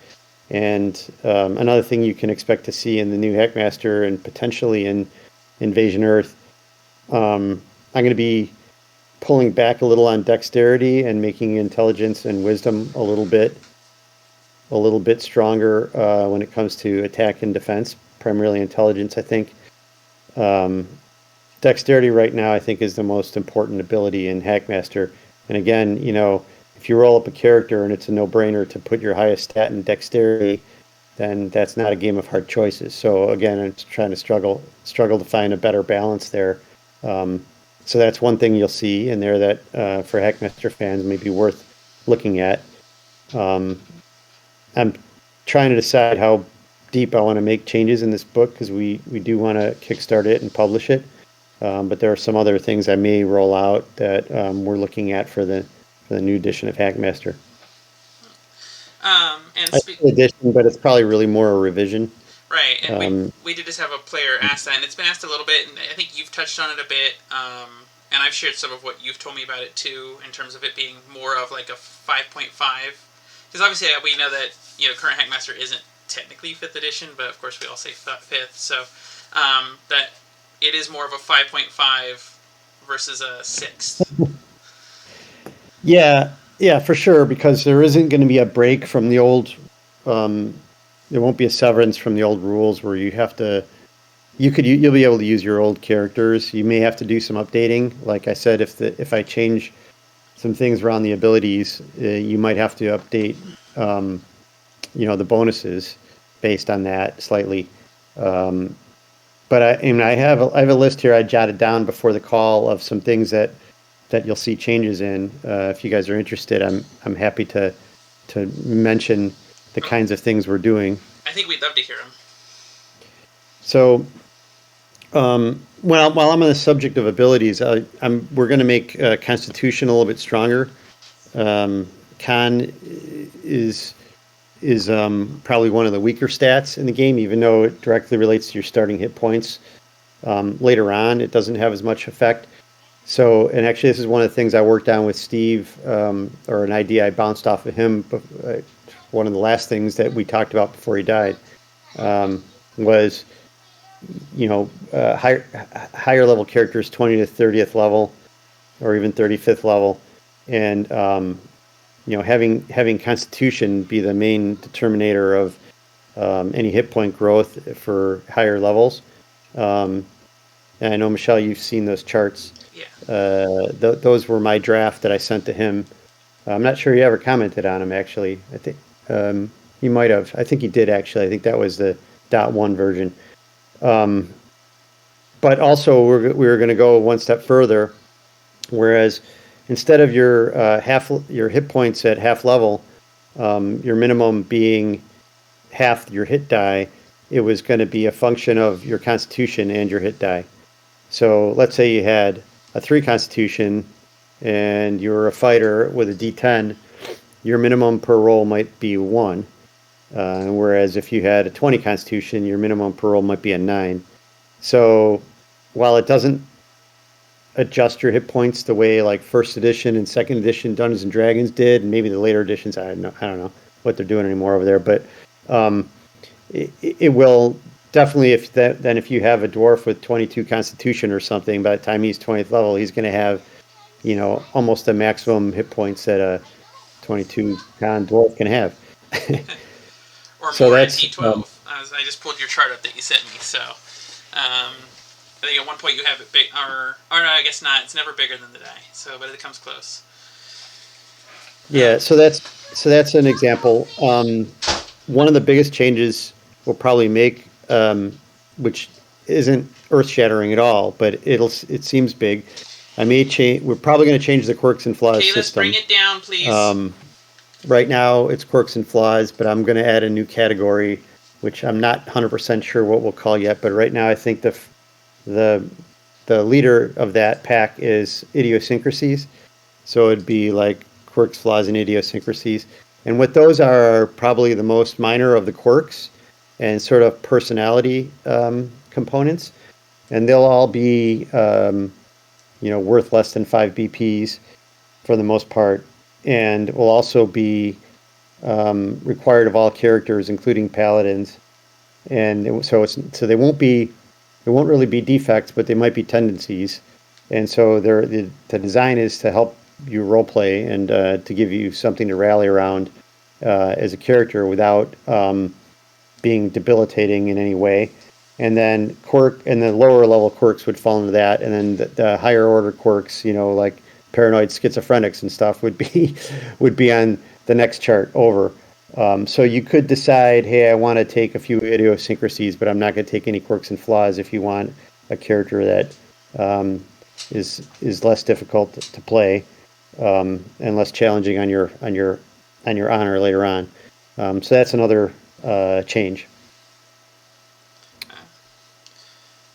And another thing you can expect to see in the new Hackmaster and potentially in Invasion Earth, I'm going to be pulling back a little on dexterity and making intelligence and wisdom a little bit stronger when it comes to attack and defense. Primarily intelligence, I think. Dexterity right now, I think, is the most important ability in Hackmaster. And again, if you roll up a character and it's a no-brainer to put your highest stat in dexterity, then that's not a game of hard choices. So again, I'm trying to struggle to find a better balance there. So that's one thing you'll see in there that for Hackmaster fans may be worth looking at. I'm trying to decide how deep I want to make changes in this book because we do want to kickstart it and publish it. But there are some other things I may roll out that we're looking at for the new edition of Hackmaster. Edition, but it's probably really more a revision. Right, and we did just have a player ask that, and it's been asked a little bit, and I think you've touched on it a bit, and I've shared some of what you've told me about it too, in terms of it being more of like a 5.5. Because obviously we know that current Hackmaster isn't technically 5th edition, but of course we all say 5th, so that it is more of a 5.5 versus a 6th. Yeah, for sure, because there isn't going to be a break from the old. There won't be a severance from the old rules where you have to. You'll be able to use your old characters. You may have to do some updating. Like I said, if I change some things around the abilities, you might have to update. The bonuses based on that slightly. But I have a list here I jotted down before the call of some things that you'll see changes in. If you guys are interested, I'm happy to mention the kinds of things we're doing. I think we'd love to hear them. So, while I'm on the subject of abilities, we're going to make Constitution a little bit stronger. Con is probably one of the weaker stats in the game, even though it directly relates to your starting hit points. Later on, it doesn't have as much effect. So, and actually, this is one of the things I worked on with Steve, or an idea I bounced off of him. One of the last things that we talked about before he died was, higher level characters, 20 to 30th level, or even 35th level, and having Constitution be the main determinator of any hit point growth for higher levels. And I know, Michelle, you've seen those charts. Yeah. Those were my draft that I sent to him. I'm not sure he ever commented on them, actually. I think he might have. I think he did, actually. I think that was the .1 version. But also, we were going to go one step further, whereas instead of your your hit points at half level, your minimum being half your hit die, it was going to be a function of your Constitution and your hit die. So let's say you had a 3 Constitution and you're a fighter with a D10, your minimum per roll might be 1. Whereas if you had a 20 Constitution, your minimum per roll might be a 9. So while it doesn't adjust your hit points the way like first edition and second edition Dungeons and Dragons did, and maybe the later editions, I don't know what they're doing anymore over there, but it will definitely, if you have a dwarf with 22 Constitution or something, by the time he's 20th level, he's going to have, almost the maximum hit points that a 22 con dwarf can have. Or so more that's, D12. I just pulled your chart up that you sent me, so I think at one point you have it big, or no, I guess not. It's never bigger than the die, so but it comes close. Yeah, so that's an example. One of the biggest changes we'll probably make, which isn't earth-shattering at all, but it seems big. We're probably going to change the quirks and flaws system. Let's bring it down, please. Right now it's quirks and flaws, but I'm going to add a new category, which I'm not 100% sure what we'll call yet. But right now I think the leader of that pack is idiosyncrasies. So it'd be like quirks, flaws, and idiosyncrasies. And what those are probably the most minor of the quirks and sort of personality components. And they'll all be, worth less than 5 BPs for the most part. And will also be required of all characters, including paladins. And so they won't really be defects, but they might be tendencies. And so the design is to help you roleplay and to give you something to rally around as a character without being debilitating in any way. And then the lower level quirks would fall into that, and then the higher order quirks, like paranoid schizophrenics and stuff, would be on the next chart over. So you could decide, hey, I want to take a few idiosyncrasies, but I'm not going to take any quirks and flaws if you want a character that is less difficult to play and less challenging on your honor later on. So that's another change.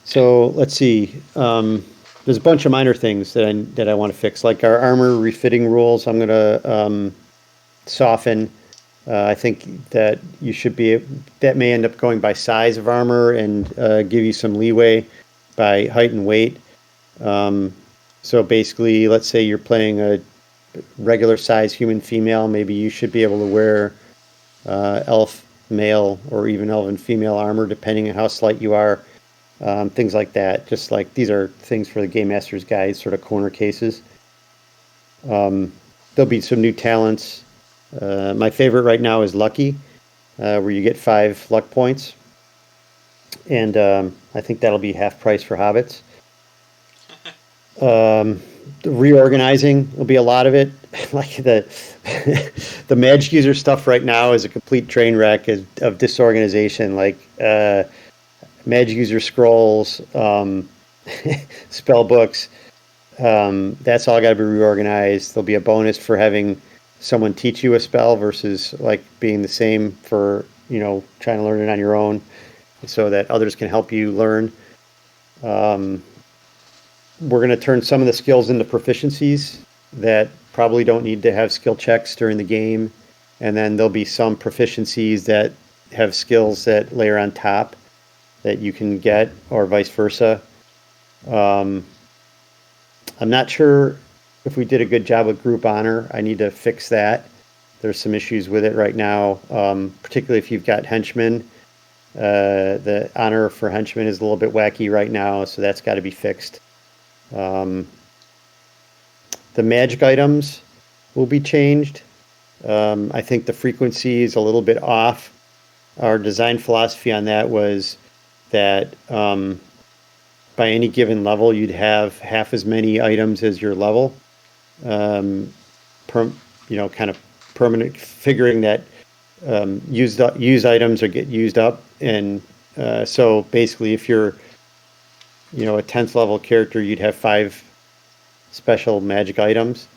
So let's see. There's a bunch of minor things that I want to fix, like our armor refitting rules. I'm going to soften. I think that that may end up going by size of armor and give you some leeway by height and weight. So basically, let's say you're playing a regular size human female, maybe you should be able to wear elf male or even elven female armor, depending on how slight you are. Things like that. Just like these are things for the Game Master's Guide, sort of corner cases. There'll be some new talents. My favorite right now is Lucky, where you get 5 luck points. And I think that'll be half price for hobbits. The reorganizing will be a lot of it. Like the magic user stuff right now is a complete train wreck of disorganization. Like magic user scrolls, spell books. That's all got to be reorganized. There'll be a bonus for having someone teach you a spell versus like being the same for trying to learn it on your own, so that others can help you learn. We're going to turn some of the skills into proficiencies that probably don't need to have skill checks during the game, and then there'll be some proficiencies that have skills that layer on top that you can get, or vice versa. I'm not sure if we did a good job with group honor. I need to fix that. There's some issues with it right now, particularly if you've got henchmen. The honor for henchmen is a little bit wacky right now, so that's got to be fixed. The magic items will be changed. I think the frequency is a little bit off. Our design philosophy on that was that by any given level, you'd have half as many items as your level. Kind of permanent, figuring that used items or get used up, and so basically, if you're a 10th level character, you'd have 5 special magic items.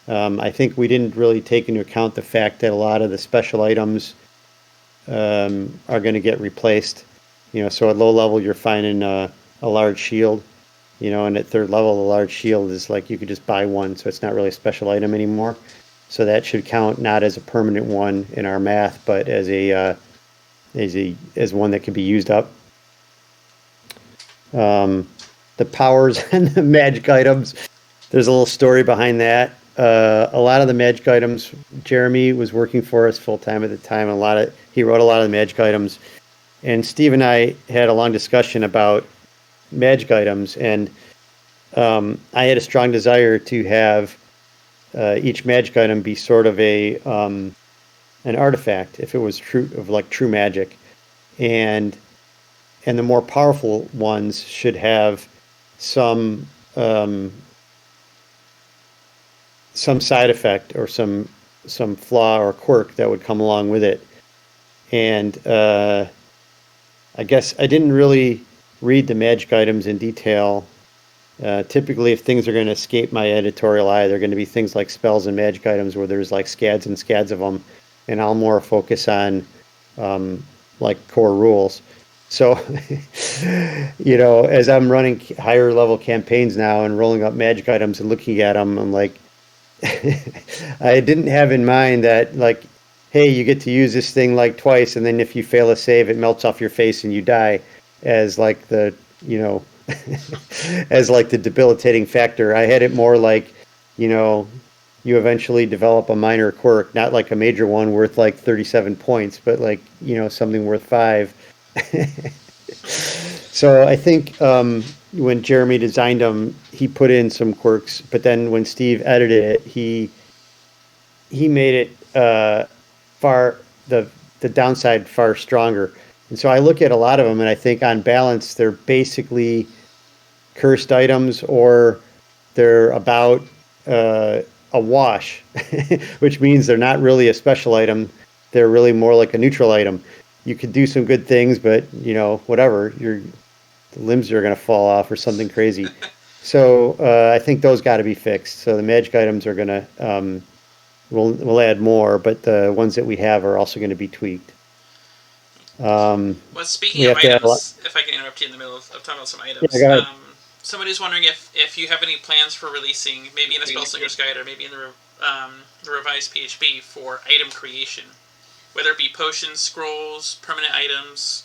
I think we didn't really take into account the fact that a lot of the special items are going to get replaced. So at low level, you're finding a large shield, and at third level, the large shield is like you could just buy one, so it's not really a special item anymore. So that should count not as a permanent one in our math, but as one that can be used up. The powers and the magic items, there's a little story behind that. A lot of the magic items, Jeremy was working for us full time at the time. He wrote a lot of the magic items, and Steve and I had a long discussion about magic items, and I had a strong desire to have each magic item be sort of an artifact, if it was true magic, and the more powerful ones should have some side effect or some flaw or quirk that would come along with it. And I guess I didn't really read the magic items in detail. Typically, if things are going to escape my editorial eye, they're going to be things like spells and magic items where there's like scads and scads of them, and I'll more focus on like core rules. So, as I'm running higher level campaigns now and rolling up magic items and looking at them, I'm like, I didn't have in mind that, like, hey, you get to use this thing like twice, and then if you fail a save, it melts off your face and you die, as like the as like the debilitating factor. I had it more like, you eventually develop a minor quirk, not like a major one worth like 37 points, but like, something worth 5. So I think when Jeremy designed them, he put in some quirks, but then when Steve edited it, he made it the downside far stronger. And so I look at a lot of them, and I think on balance, they're basically cursed items, or they're about a wash, which means they're not really a special item. They're really more like a neutral item. You could do some good things, but whatever, the limbs are going to fall off or something crazy. So I think those got to be fixed. So the magic items are going to we'll add more, but the ones that we have are also going to be tweaked. Well, speaking of items, if I can interrupt you in the middle of talking about some items, yeah, somebody's wondering if you have any plans for releasing, maybe in the Spellslinger's Guide or maybe in the revised PHB, for item creation, whether it be potions, scrolls, permanent items,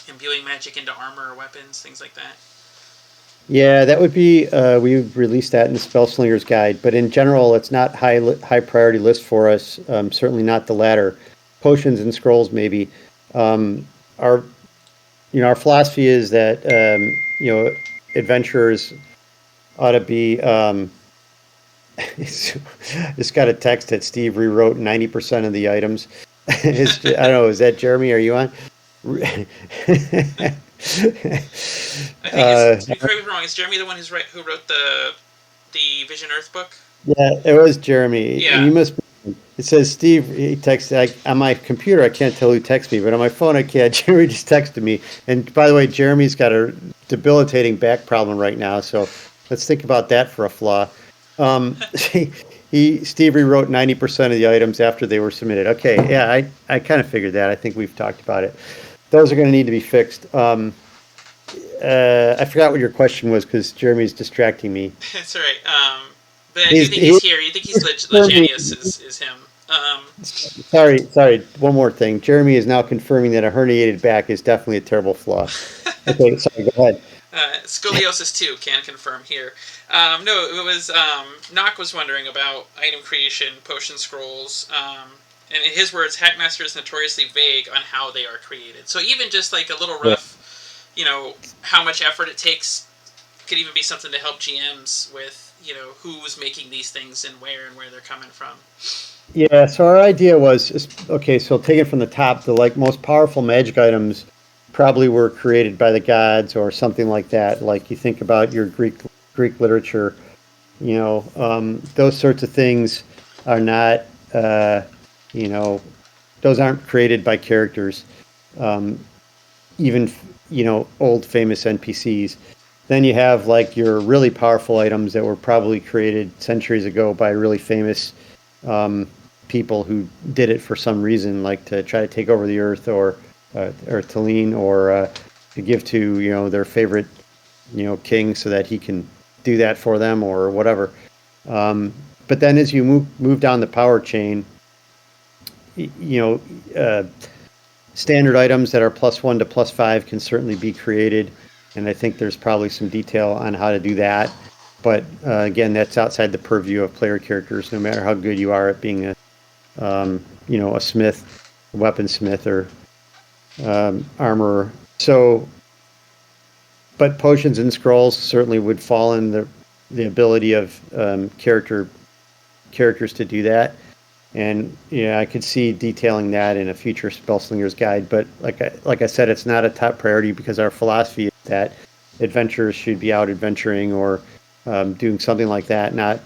imbuing magic into armor or weapons, things like that. Yeah, that would be, we released that in the Spellslinger's Guide, but in general, it's not high priority list for us, certainly not the latter. Potions and scrolls, maybe. Our philosophy is that, adventurers ought to be, just got a text that Steve rewrote 90% of the items. I don't know, is that Jeremy? Are you on? I think correct me if I'm wrong, is Jeremy the one who wrote the Vision Earth book? Yeah, it was Jeremy. Yeah. You must. It says Steve. He texted on my computer. I can't tell who texted me, but on my phone I can. Jeremy just texted me. And by the way, Jeremy's got a debilitating back problem right now. So let's think about that for a flaw. Steve rewrote 90% of the items after they were submitted. Okay, yeah, I kind of figured that. I think we've talked about it. Those are going to need to be fixed. I forgot what your question was because Jeremy's distracting me. That's all right. But I do think he's here. You think he's Legenius is him. Sorry. One more thing. Jeremy is now confirming that a herniated back is definitely a terrible flaw. Okay, sorry. Go ahead. Scoliosis 2 can confirm here. No, it was Nock was wondering about item creation, potion scrolls, and in his words, Hackmaster is notoriously vague on how they are created. So even just like a little rough, how much effort it takes could even be something to help GMs with, who's making these things and where they're coming from. Yeah, so our idea was, okay, so taken from the top, the most powerful magic items probably were created by the gods or something like that. Like you think about your Greek literature, those sorts of things are not, those aren't created by characters, even old famous NPCs. Then you have like your really powerful items that were probably created centuries ago by really famous people who did it for some reason, like to try to take over the earth or to lean or to give to their favorite king so that he can do that for them or whatever. But then as you move down the power chain, standard items that are +1 to +5 can certainly be created, and I think there's probably some detail on how to do that. But again, that's outside the purview of player characters. No matter how good you are at being a smith, a weaponsmith, or armorer. So, but potions and scrolls certainly would fall in the ability of characters to do that. And I could see detailing that in a future Spellslinger's Guide. But like I said, it's not a top priority because our philosophy is that adventurers should be out adventuring or doing something like that, not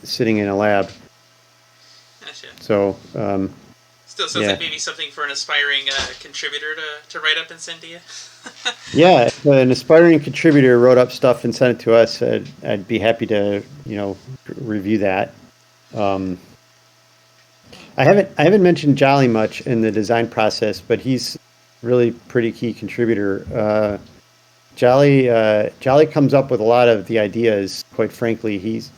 sitting in a lab. Gotcha. So. Still sounds like maybe something for an aspiring contributor to write up and send to you. Yeah, if an aspiring contributor wrote up stuff and sent it to us, I'd be happy to review that. I haven't mentioned Jolly much in the design process, but he's really pretty key contributor. Jolly comes up with a lot of the ideas. Quite frankly, he's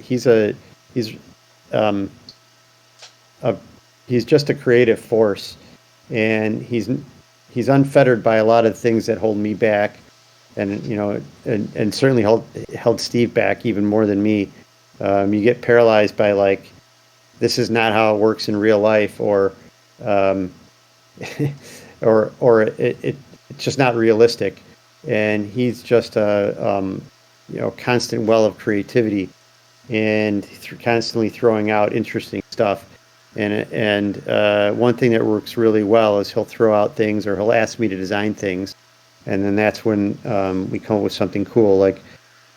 just a creative force, and he's unfettered by a lot of things that hold me back, and and certainly held Steve back even more than me. You get paralyzed by like, this is not how it works in real life, or it's just not realistic. And he's just a constant well of creativity, and constantly throwing out interesting stuff. And one thing that works really well is he'll throw out things, or he'll ask me to design things, and then that's when we come up with something cool. Like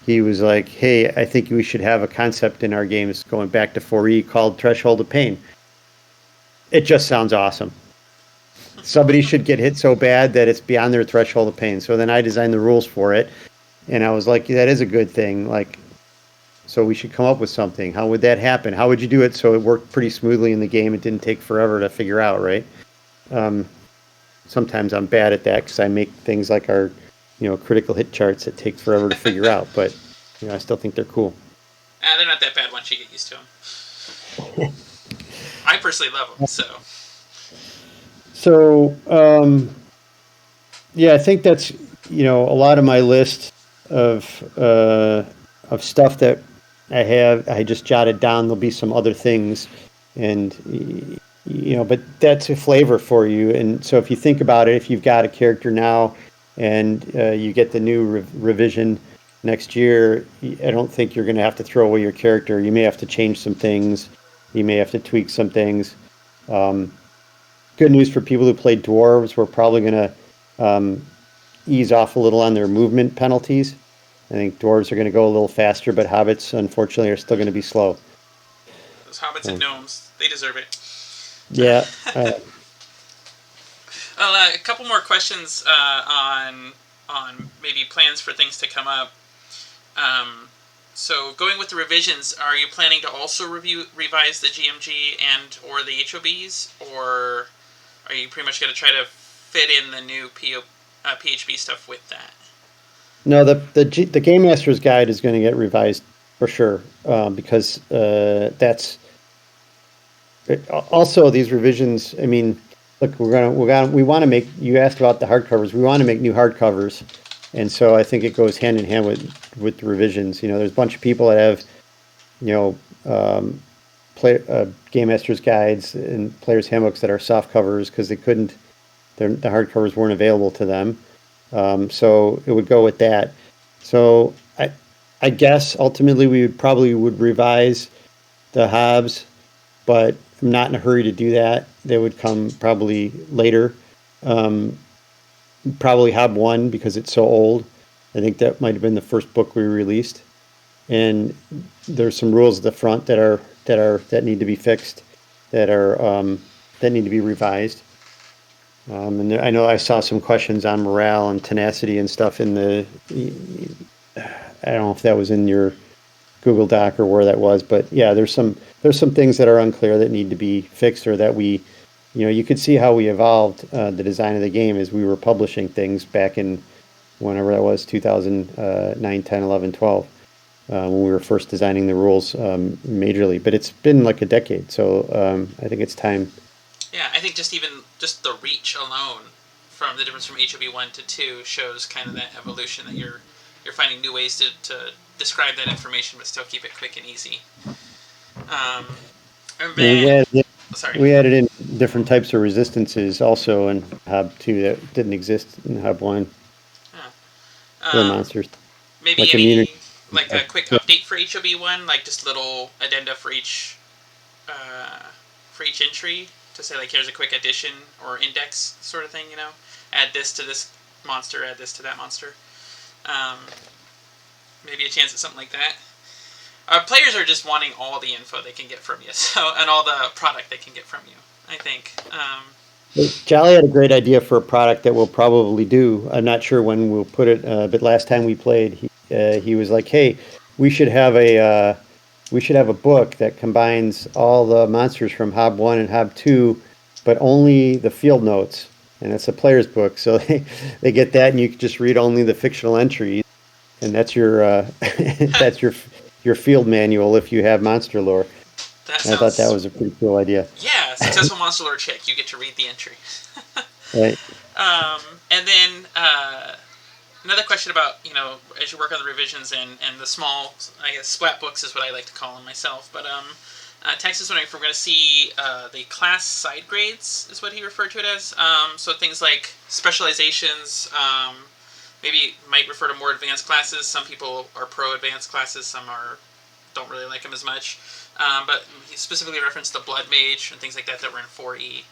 he was like, "Hey, I think we should have a concept in our games going back to 4E called Threshold of Pain." It just sounds awesome. Somebody should get hit so bad that it's beyond their threshold of pain. So then I designed the rules for it, and I was like, "That is a good thing." Like, so we should come up with something. How would that happen? How would you do it so it worked pretty smoothly in the game? It didn't take forever to figure out, right? Sometimes I'm bad at that because I make things like our, critical hit charts that take forever to figure out. But I still think they're cool. They're not that bad once you get used to them. I personally love them. So, I think that's a lot of my list of stuff that I just jotted down. There'll be some other things, and but that's a flavor for you. And so if you think about it, if you've got a character now and you get the new revision next year, I don't think you're going to have to throw away your character. You may have to change some things. You may have to tweak some things. Good news for people who play dwarves, we're probably going to ease off a little on their movement penalties. I think dwarves are going to go a little faster, but hobbits, unfortunately, are still going to be slow. Those hobbits and gnomes, they deserve it. Yeah. Well, a couple more questions on maybe plans for things to come up. So going with the revisions, are you planning to also revise the GMG and or the HOBs, or are you pretty much going to try to fit in the new PHB stuff with that? No, the Game Master's Guide is going to get revised for sure, because that's also these revisions. I mean, look, we want to make. You asked about the hardcovers. We want to make new hardcovers, And so I think it goes hand in hand with the revisions. There's a bunch of people that have, you know, play game masters guides and players handbooks that are soft covers because the hard covers weren't available to them. So it would go with that. So I guess ultimately we would revise the Hobbs, but I'm not in a hurry to do that. They would come probably later. Um, Probably Hob 1 because it's so old. I think that might have been the first book we released. And there's some rules at the front that need to be fixed, that need to be revised. And I know I saw some questions on morale and tenacity and stuff in the. I don't know if that was in your Google Doc or where that was, but yeah, there's some things that are unclear that need to be fixed, or that you could see how we evolved the design of the game as we were publishing things back in whenever that was, 2009, 10, 11, 12, when we were first designing the rules majorly. But it's been like a decade, so I think it's time. Yeah, I think just the reach alone from the difference from HOB 1 to 2 shows kind of that evolution, that you're finding new ways to describe that information but still keep it quick and easy. And And then, sorry. we added in different types of resistances also in Hub 2 that didn't exist in Hub 1 for the Um, monsters, Maybe like immunity. like a quick Yeah. update for HOB 1, like just little addenda uh, for each entry to say, like, here's a quick addition or index sort of thing, add this to this monster, add this to that monster. Um, Maybe a chance at something like that. Players are just wanting all the info they can get from you, and all the product they can get from you, I think. Jolly had a great idea for a product that we'll probably do. I'm not sure when we'll put it, but last time we played, he was like, "Hey, we should have a book that combines all the monsters from Hob 1 and Hob 2, but only the field notes, and it's a player's book, so they get that, and you can just read only the fictional entries, and that's your that's your field manual if you have monster lore." That And I thought that sounds. was a pretty cool idea. Yeah, successful monster lore check. You get to read the entry. Right. And then another question about, as you work on the revisions and the small, I guess, splat books is what I like to call them myself. But Tex is wondering if we're going to see the class side grades, is what he referred to it as. So things like specializations, maybe might refer to more advanced classes. Some people are pro advanced classes, some don't really like them as much. But he specifically referenced the Blood Mage and things like that were in 4E.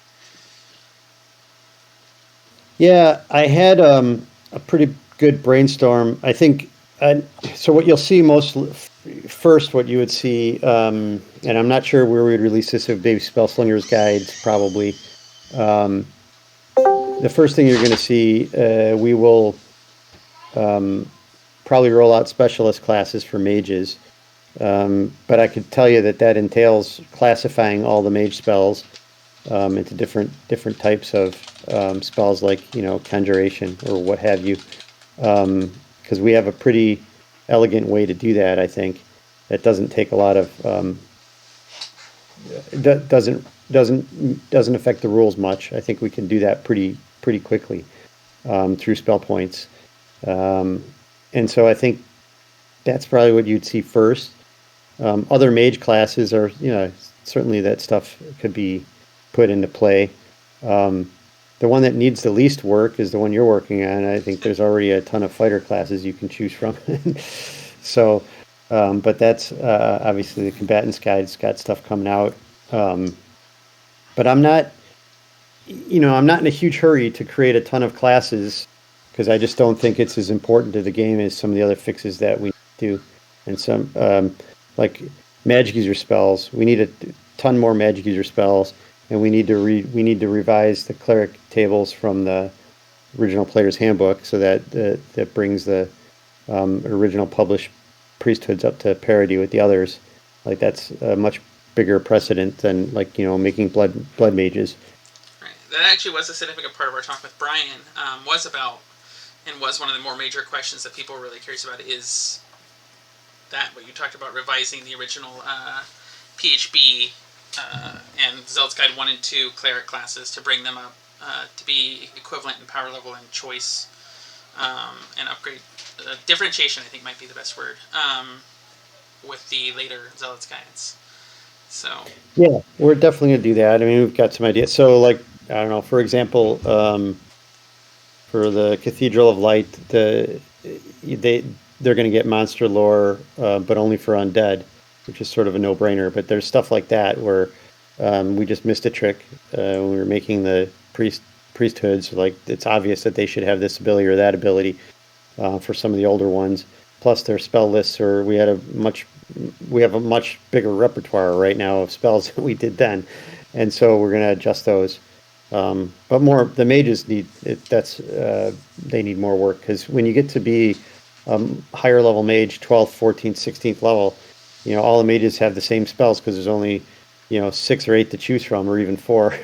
Yeah, I had a pretty good brainstorm. I think, so what you'll see first, what you would see, and I'm not sure where we would release this, if Dave Spellslinger's guides, probably. Um, the first thing you're going to see, we will probably roll out specialist classes for mages. But I could tell you that entails classifying all the mage spells into different types of spells, like conjuration or what have you, because we have a pretty elegant way to do that. I think that doesn't take a lot of doesn't affect the rules much. I think we can do that pretty quickly through spell points, and so I think that's probably what you'd see first. Other mage classes are, certainly that stuff could be put into play. The one that needs the least work is the one you're working on. I think there's already a ton of fighter classes you can choose from. So, but that's obviously the combatant's guide's got stuff coming out. But I'm not in a huge hurry to create a ton of classes because I just don't think it's as important to the game as some of the other fixes that we do. And some, like magic user spells, we need a ton more magic user spells, and we need to revise the cleric tables from the original player's handbook so that brings the original published priesthoods up to parity with the others. Like, that's a much bigger precedent than, like, making blood mages. Right. That actually was a significant part of our talk with Brian. Was one of the more major questions that people were really curious about, is that what you talked about, revising the original PHB and Zeld's Guide 1 and 2 cleric classes to bring them up to be equivalent in power level and choice and upgrade. Differentiation, I think, might be the best word, with the later Zealot's Guidance. So Yeah, we're definitely gonna do that. I mean, we've got some ideas. So, like, I don't know, for example, for the Cathedral of Light, they they're gonna get monster lore, but only for undead, which is sort of a no-brainer. But there's stuff like that where we just missed a trick when we were making the priesthoods. Like, it's obvious that they should have this ability or that ability for some of the older ones. Plus, their spell lists are we have a much bigger repertoire right now of spells than we did then, and so we're going to adjust those. But more the mages need it, that's they need more work because when you get to be higher level mage, 12th, 14th, 16th level, all the mages have the same spells because there's only 6 or 8 to choose from, or even 4.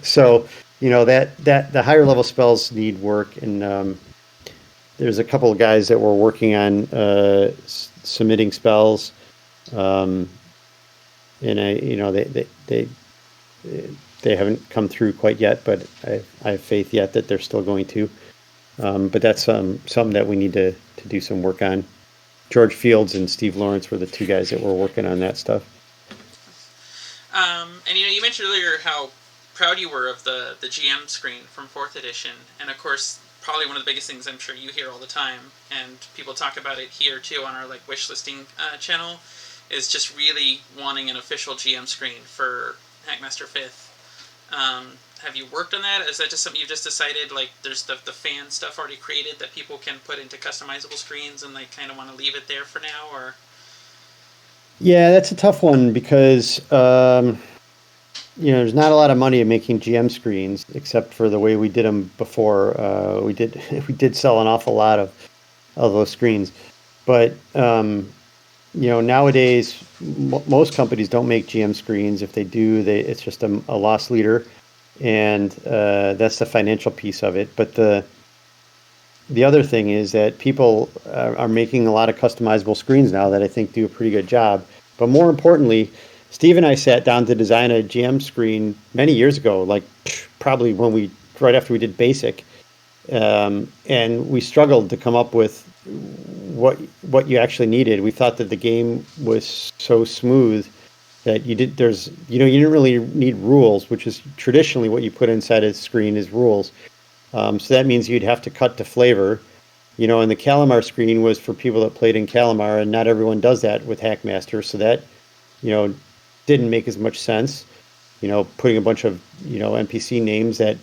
So that the higher level spells need work, and there's a couple of guys that were working on submitting spells, um, and they haven't come through quite yet, but I have faith yet that they're still going to. But that's something that we need to do some work on. George Fields and Steve Lawrence were the 2 guys that were working on that stuff. And you mentioned earlier how proud you were of the GM screen from 4th edition, and of course, probably one of the biggest things I'm sure you hear all the time, and people talk about it here too on our wish listing channel, is just really wanting an official GM screen for Hackmaster 5th. Have you worked on that? Is that just something you've just decided, there's the fan stuff already created that people can put into customizable screens and kind of want to leave it there for now, or? Yeah, that's a tough one because there's not a lot of money in making GM screens except for the way we did them before. We did sell an awful lot of those screens, but nowadays most companies don't make GM screens. If they do, it's just a loss leader, and that's the financial piece of it. But the other thing is that people are making a lot of customizable screens now that I think do a pretty good job. But more importantly, Steve and I sat down to design a GM screen many years ago, probably right after we did Basic, and we struggled to come up with what you actually needed. We thought that the game was so smooth that you didn't really need rules, which is traditionally what you put inside a screen is rules. So that means you'd have to cut to flavor. And the Kalamar screen was for people that played in Kalamar, and not everyone does that with Hackmaster. So that, didn't make as much sense. Putting a bunch of, NPC names that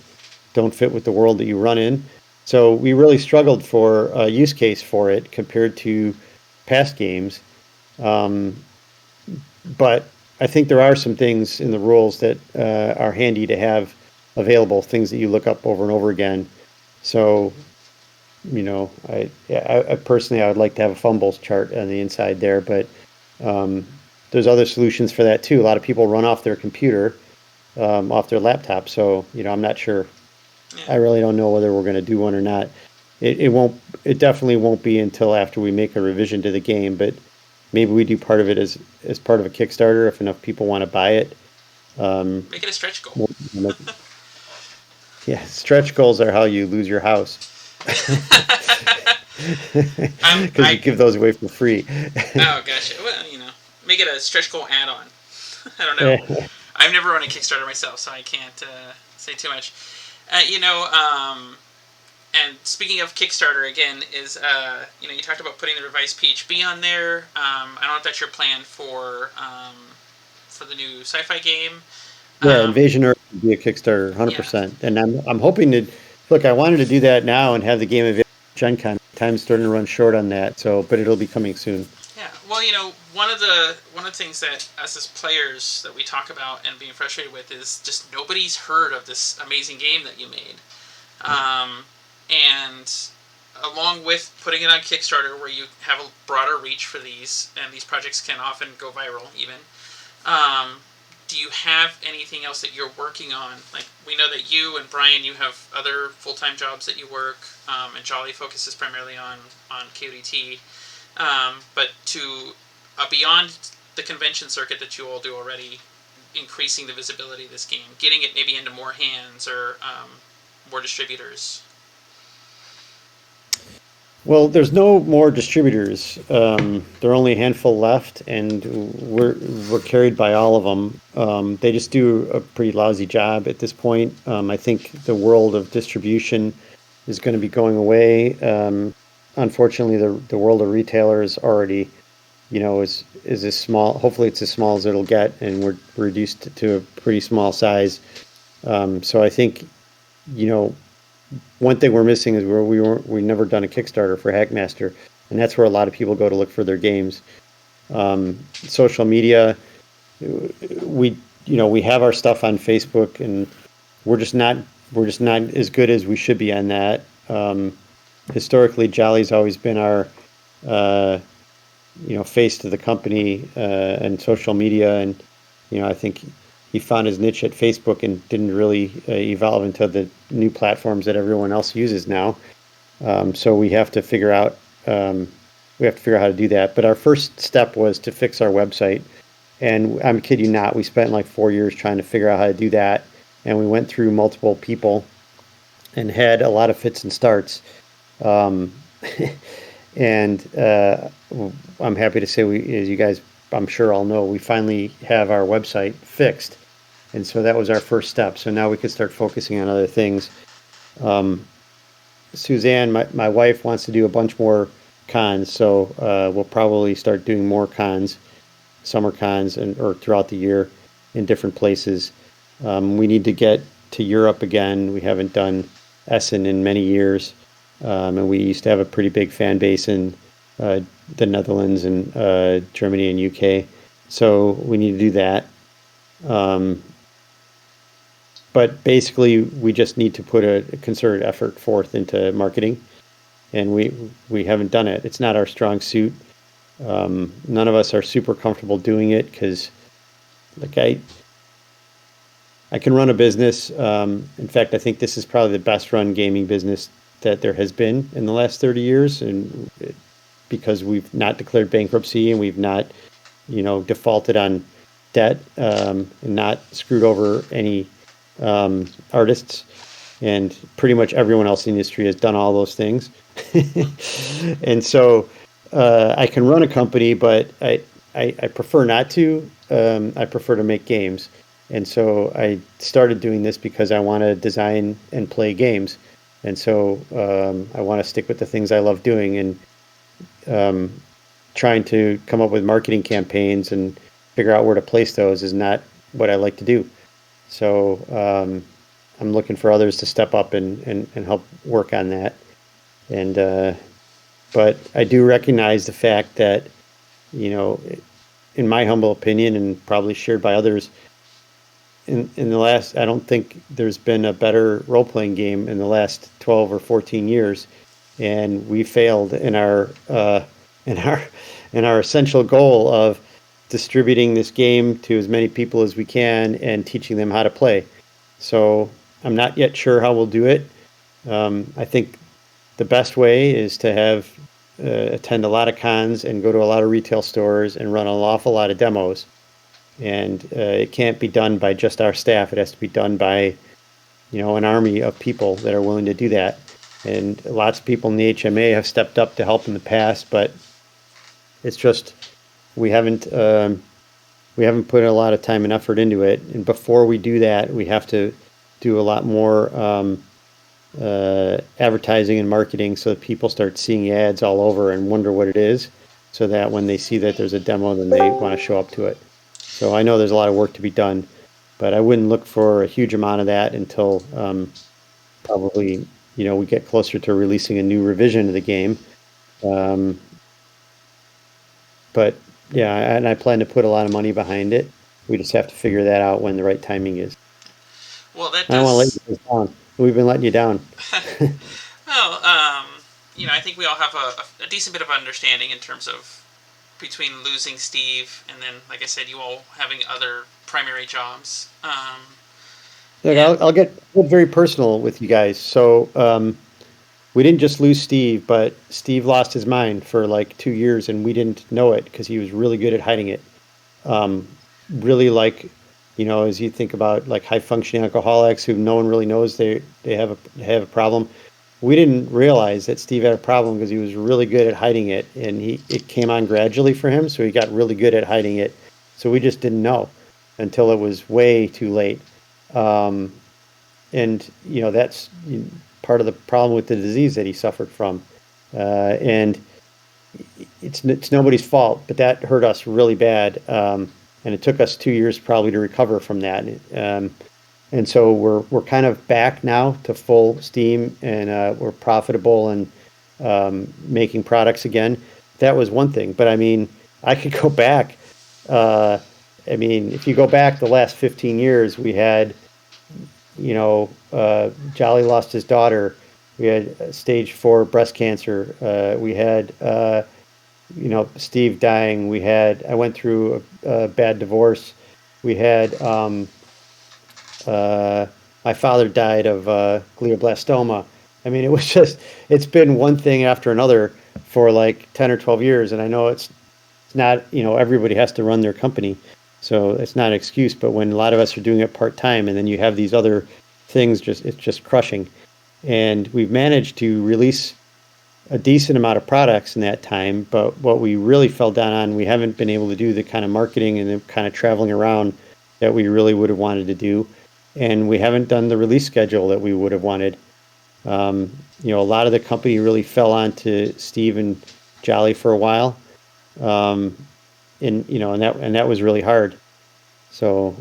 don't fit with the world that you run in. So we really struggled for a use case for it compared to past games. But I think there are some things in the rules that are handy to have available, things that you look up over and over again. So, I personally, I would like to have a fumbles chart on the inside there, but there's other solutions for that too. A lot of people run off their computer, off their laptop. So, I'm not sure. I really don't know whether we're going to do one or not. It definitely won't be until after we make a revision to the game, but maybe we do part of it as part of a Kickstarter if enough people want to buy it. Make it a stretch goal. Yeah, stretch goals are how you lose your house. Because you give those away for free. Oh, gotcha. Well, make it a stretch goal add-on. I don't know. I've never run a Kickstarter myself, so I can't say too much. And speaking of Kickstarter, again, is you talked about putting the revised PHB on there. I don't know if that's your plan for the new sci-fi game. Yeah, Invasion Earth would be a Kickstarter, 100%. Yeah. And I'm hoping to look. I wanted to do that now and have the game available at Gen Con. Time's starting to run short on that, but it'll be coming soon. Yeah, well, one of the things that us as players that we talk about and being frustrated with is just nobody's heard of this amazing game that you made. And along with putting it on Kickstarter, where you have a broader reach for these, and these projects can often go viral even, do you have anything else that you're working on? We know that you and Brian, you have other full-time jobs that you work, and Jolly focuses primarily on KODT. But to beyond the convention circuit that you all do already, increasing the visibility of this game, getting it maybe into more hands or more distributors. Well, there's no more distributors. There are only a handful left, and we're carried by all of them. They just do a pretty lousy job at this point. I think the world of distribution is going to be going away. Unfortunately, the world of retailers already, is as small. Hopefully, it's as small as it'll get, and we're reduced to a pretty small size. So I think, you know, one thing we're missing is we've never done a Kickstarter for Hackmaster, and that's where a lot of people go to look for their games. Social media, we we have our stuff on Facebook, and we're just not we're just not as good as we should be on that. Historically, Jolly's always been our uh, face to the company and social media, and I think he found his niche at Facebook and didn't really evolve into the new platforms that everyone else uses now. So we have to figure out how to do that. But our first step was to fix our website, and I'm kid you not, we spent like 4 years trying to figure out how to do that, and we went through multiple people and had a lot of fits and starts. Um, and I'm happy to say as you guys, I'm sure all know, we finally have our website fixed, and so that was our first step. So now we can start focusing on other things. Um, Suzanne, my wife, wants to do a bunch more cons, so we'll probably start doing more cons, summer cons, and or throughout the year in different places. We need to get to Europe again. We haven't done Essen in many years, and we used to have a pretty big fan base in uh, the Netherlands and Germany and UK. So we need to do that. Um, but basically, we just need to put a concerted effort forth into marketing, and we haven't done it. It's not our strong suit. None of us are super comfortable doing it because, like, I can run a business. In fact, I think this is probably the best run gaming business that there has been in the last 30 years, and because we've not declared bankruptcy and we've not, defaulted on debt, and not screwed over any artists. And pretty much everyone else in the industry has done all those things. And so I can run a company, but I prefer not to. I prefer to make games. And so I started doing this because I want to design and play games. And so I want to stick with the things I love doing, and um, trying to come up with marketing campaigns and figure out where to place those is not what I like to do. So I'm looking for others to step up and help work on that. And but I do recognize the fact that, you know, in my humble opinion, and probably shared by others, in the last, I don't think there's been a better role playing game in the last 12 or 14 years, and we failed in our in our essential goal of distributing this game to as many people as we can and teaching them how to play. So I'm not yet sure how we'll do it. I think the best way is to have attend a lot of cons and go to a lot of retail stores and run an awful lot of demos. And it can't be done by just our staff. It has to be done by, an army of people that are willing to do that. And lots of people in the HMA have stepped up to help in the past, but it's just we haven't we haven't put a lot of time and effort into it. And before we do that, we have to do a lot more advertising and marketing so that people start seeing ads all over and wonder what it is, so that when they see that there's a demo, then they want to show up to it. So I know there's a lot of work to be done, but I wouldn't look for a huge amount of that until probably we get closer to releasing a new revision of the game. Um, but yeah, and I plan to put a lot of money behind it. We just have to figure that out when the right timing is. Well, that I don't want to let does. you guys down. We've been letting you down. Well, I think we all have a decent bit of understanding in terms of between losing Steve and then, like I said, you all having other primary jobs. Look, And I'll get very personal with you guys. So we didn't just lose Steve, but Steve lost his mind for like 2 years, and we didn't know it because he was really good at hiding it. Um, really, like, as you think about like high functioning alcoholics who no one really knows they have a problem. we didn't realize that Steve had a problem because he was really good at hiding it, and it came on gradually for him, so he got really good at hiding it. So we just didn't know until it was way too late. Um, and that's part of the problem with the disease that he suffered from. And it's nobody's fault, but that hurt us really bad. And it took us 2 years probably to recover from that. And so we're kind of back now to full steam, and we're profitable and making products again. That was one thing, but I mean, I could go back. Uh, I mean, if you go back the last 15 years, we had, Jolly lost his daughter. We had stage 4 breast cancer. We had, Steve dying. I went through a bad divorce. We had, my father died of glioblastoma. I mean, it's been one thing after another for like 10 or 12 years. And I know it's not, everybody has to run their company. So it's not an excuse, but when a lot of us are doing it part time and then you have these other things, it's just crushing. And we've managed to release a decent amount of products in that time, but what we really fell down on, we haven't been able to do the kind of marketing and the kind of traveling around that we really would have wanted to do. And we haven't done the release schedule that we would have wanted. A lot of the company really fell onto Steve and Jolly for a while. And that was really hard. So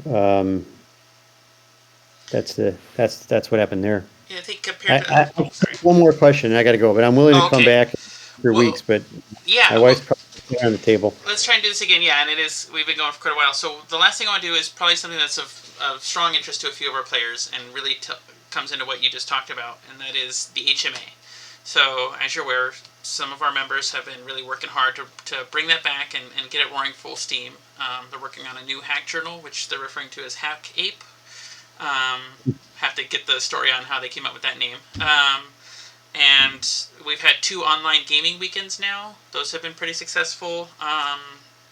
that's what happened there. Yeah, I think compared to. Sorry. One more question, and I got to go, but I'm willing to come Okay. back for Well, weeks. But Yeah, my wife's probably on the table. let's try and do this again. Yeah, and we've been going for quite a while. So the last thing I want to do is probably something that's of strong interest to a few of our players and really comes into what you just talked about, and that is the HMA. So as you're aware, some of our members have been really working hard to bring that back and get it roaring full steam. They're working on a new hack journal, which they're referring to as Hack Ape. Have to get the story on how they came up with that name. And we've had 2 online gaming weekends now. Those have been pretty successful.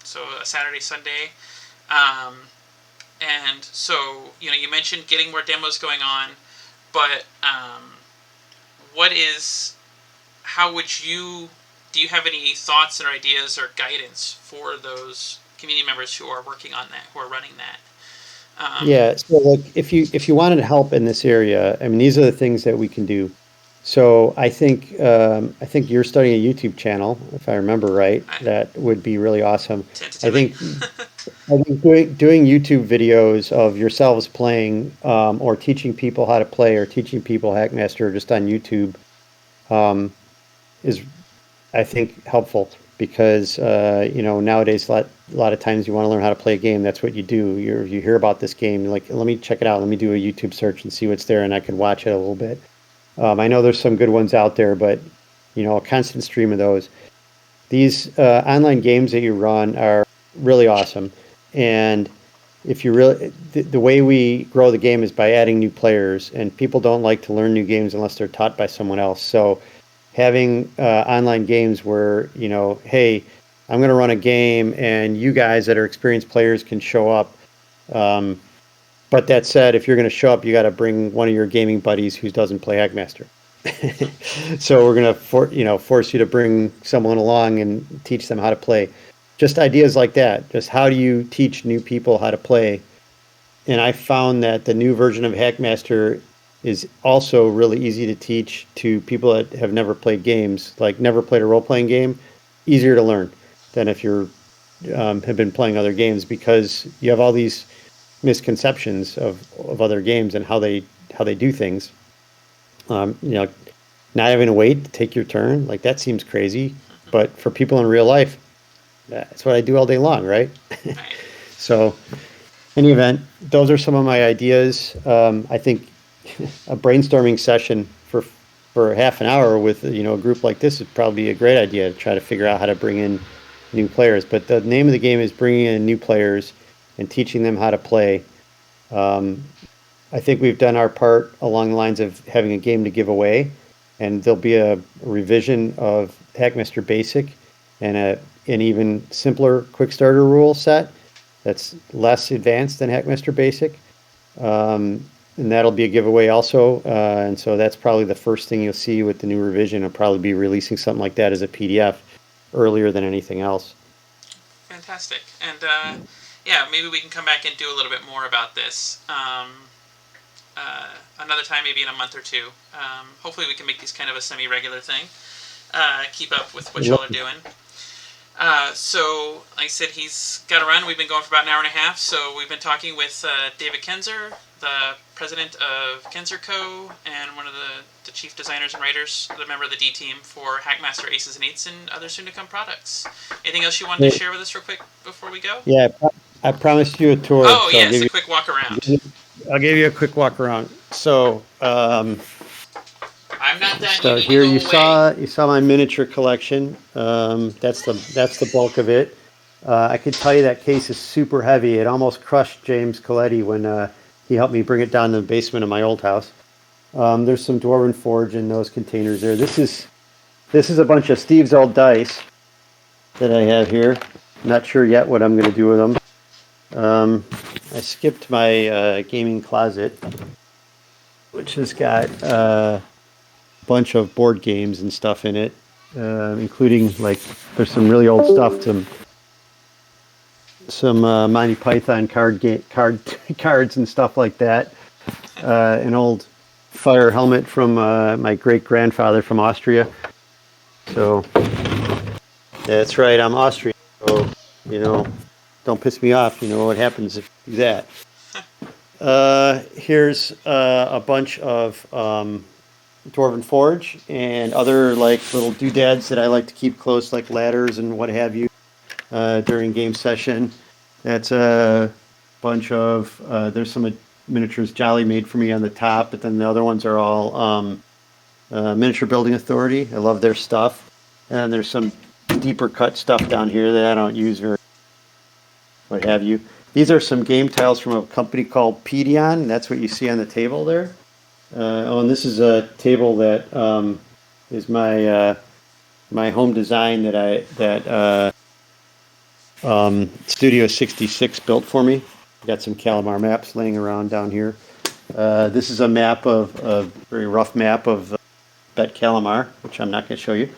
So a Saturday, Sunday. And so, you mentioned getting more demos going on, but do you have any thoughts or ideas or guidance for those community members who are working on that, who are running that? Yeah. So, like, if you wanted help in this area, I mean, these are the things that we can do. So, I think you're starting a YouTube channel, if I remember right. That would be really awesome. I Tentatively. think doing YouTube videos of yourselves playing, or teaching people how to play, or teaching people Hackmaster just on YouTube, is, I think, helpful because nowadays a lot of times you want to learn how to play a game. That's what you do. You hear about this game, you're like, let me check it out. Let me do a YouTube search and see what's there, and I can watch it a little bit. I know there's some good ones out there, but a constant stream of those. These online games that you run are really awesome, and if you really the way we grow the game is by adding new players, and people don't like to learn new games unless they're taught by someone else. So having online games where hey, I'm going to run a game, and you guys that are experienced players can show up. But that said, if you're going to show up, you got to bring one of your gaming buddies who doesn't play Hackmaster. So we're going to force you to bring someone along and teach them how to play. Just ideas like that. Just how do you teach new people how to play? And I found that the new version of Hackmaster is also really easy to teach to people that have never played games, like never played a role-playing game. Easier to learn than if you're have been playing other games, because you have all these misconceptions of other games and how they do things. Not having to wait to take your turn, like, that seems crazy, but for people in real life, that's what I do all day long, right? So, in any event, those are some of my ideas. I think a brainstorming session for half an hour with a group like this would probably be a great idea to try to figure out how to bring in new players. But the name of the game is bringing in new players and teaching them how to play. I think we've done our part along the lines of having a game to give away, and there'll be a revision of Hackmaster Basic and an even simpler quick starter rule set that's less advanced than Hackmaster Basic. and that'll be a giveaway also. And so that's probably the first thing you'll see with the new revision. I'll probably be releasing something like that as a PDF earlier than anything else. Fantastic. And yeah, maybe we can come back and do a little bit more about this another time, maybe in a month or two. Hopefully we can make these kind of a semi-regular thing. Keep up with what y'all are doing. So, like I said, he's got to run. We've been going for about an hour and a half. So we've been talking with David Kenzer, the president of KenzerCo, and one of the chief designers and writers, the member of the D team for Hackmaster Aces and Eights and other soon-to-come products. Anything else you wanted to share with us real quick before we go? Yeah, I promised you a tour. Oh, so yes, a quick walk around. I'll give you a quick walk around. So, I'm not done. So here you saw my miniature collection. That's the bulk of it. I can tell you that case is super heavy. It almost crushed James Coletti when he helped me bring it down to the basement of my old house. There's some Dwarven Forge in those containers there. This is a bunch of Steve's old dice that I have here. Not sure yet what I'm going to do with them. I skipped my gaming closet, which has got a bunch of board games and stuff in it, including like there's some really old stuff, some Monty Python cards and stuff like that. An old fire helmet from my great grandfather from Austria. So that's right, I'm Austrian. So don't piss me off. You know what happens if you do that. Here's a bunch of Dwarven Forge and other like little doodads that I like to keep close, like ladders and what have you, during game session. That's a bunch of there's some miniatures Jolly made for me on the top, but then the other ones are all Miniature Building Authority. I love their stuff. And there's some deeper cut stuff down here that I don't use very, what have you. These are some game tiles from a company called Pedion. That's what you see on the table there. And this is a table that is my my home design that Studio 66 built for me. Got some Kalamar maps laying around down here. This is a map of a very rough map of Bet Kalamar, which I'm not going to show you.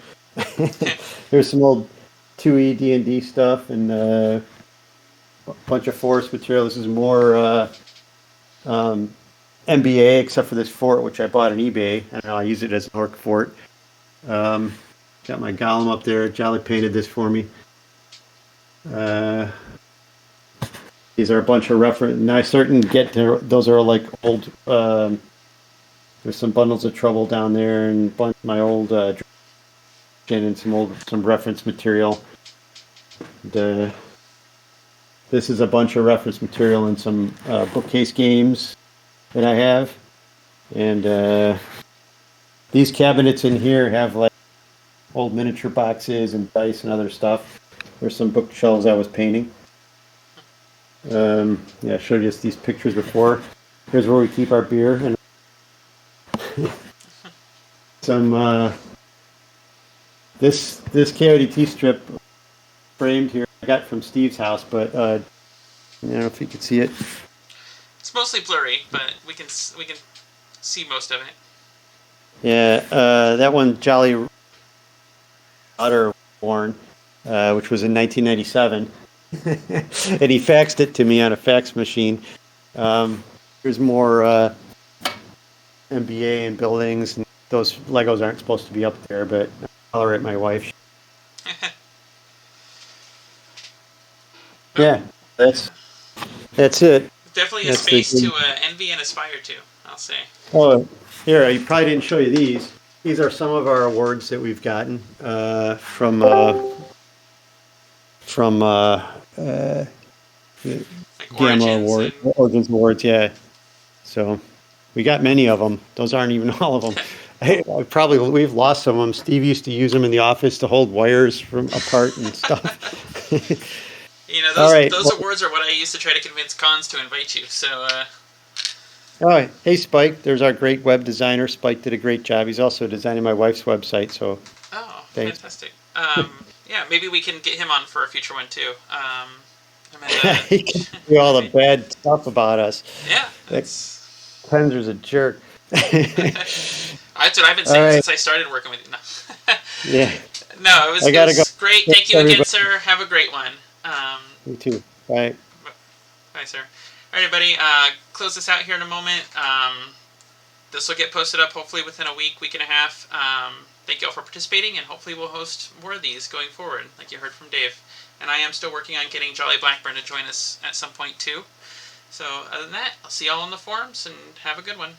There's some old 2E D&D stuff and a bunch of forest material. This is more NBA, except for this fort, which I bought on eBay. I don't know, I use it as an orc fort. Got my golem up there. Jolly painted this for me. These are a bunch of reference. Now I starting to get to those are like old. There's some bundles of trouble down there and bunch of my old and some reference material. This is a bunch of reference material and some bookcase games that I have, and these cabinets in here have like old miniature boxes and dice and other stuff. There's some bookshelves I was painting. I showed you these pictures before. Here's where we keep our beer and some this KODT strip framed here I got from Steve's house, but I don't know if you can see it. It's mostly blurry, but we can see most of it. Yeah, that one Jolly Otter worn, which was in 1997. And he faxed it to me on a fax machine. There's more MBA and buildings, and those Legos aren't supposed to be up there, but I'll tolerate my wife. Yeah, that's it. Definitely a space to envy and aspire to, I'll say. Oh, here, I probably didn't show you these. These are some of our awards that we've gotten from like Gamma Award, Origins Awards, yeah. So we got many of them. Those aren't even all of them. We've lost some of them. Steve used to use them in the office to hold wires from apart and stuff. Those awards are what I used to try to convince cons to invite you. So. All right, hey Spike. There's our great web designer. Spike did a great job. He's also designing my wife's website. So. Oh, thanks. Fantastic. Yeah, maybe we can get him on for a future one too. He can do all the bad stuff about us. Yeah. Kenzer's a jerk. That's what I've been All saying right. since I started working with you. No, Yeah. no, I it gotta go. was great. Thanks, Thank you again, everybody. sir. Have a great one. Um, You too. Bye. Bye, sir. All right, everybody. Close this out here in a moment. This will get posted up hopefully within a week and a half. Thank you all for participating, and hopefully we'll host more of these going forward, like you heard from Dave. And I am still working on getting Jolly Blackburn to join us at some point too. So other than that, I'll see y'all on the forums, and have a good one.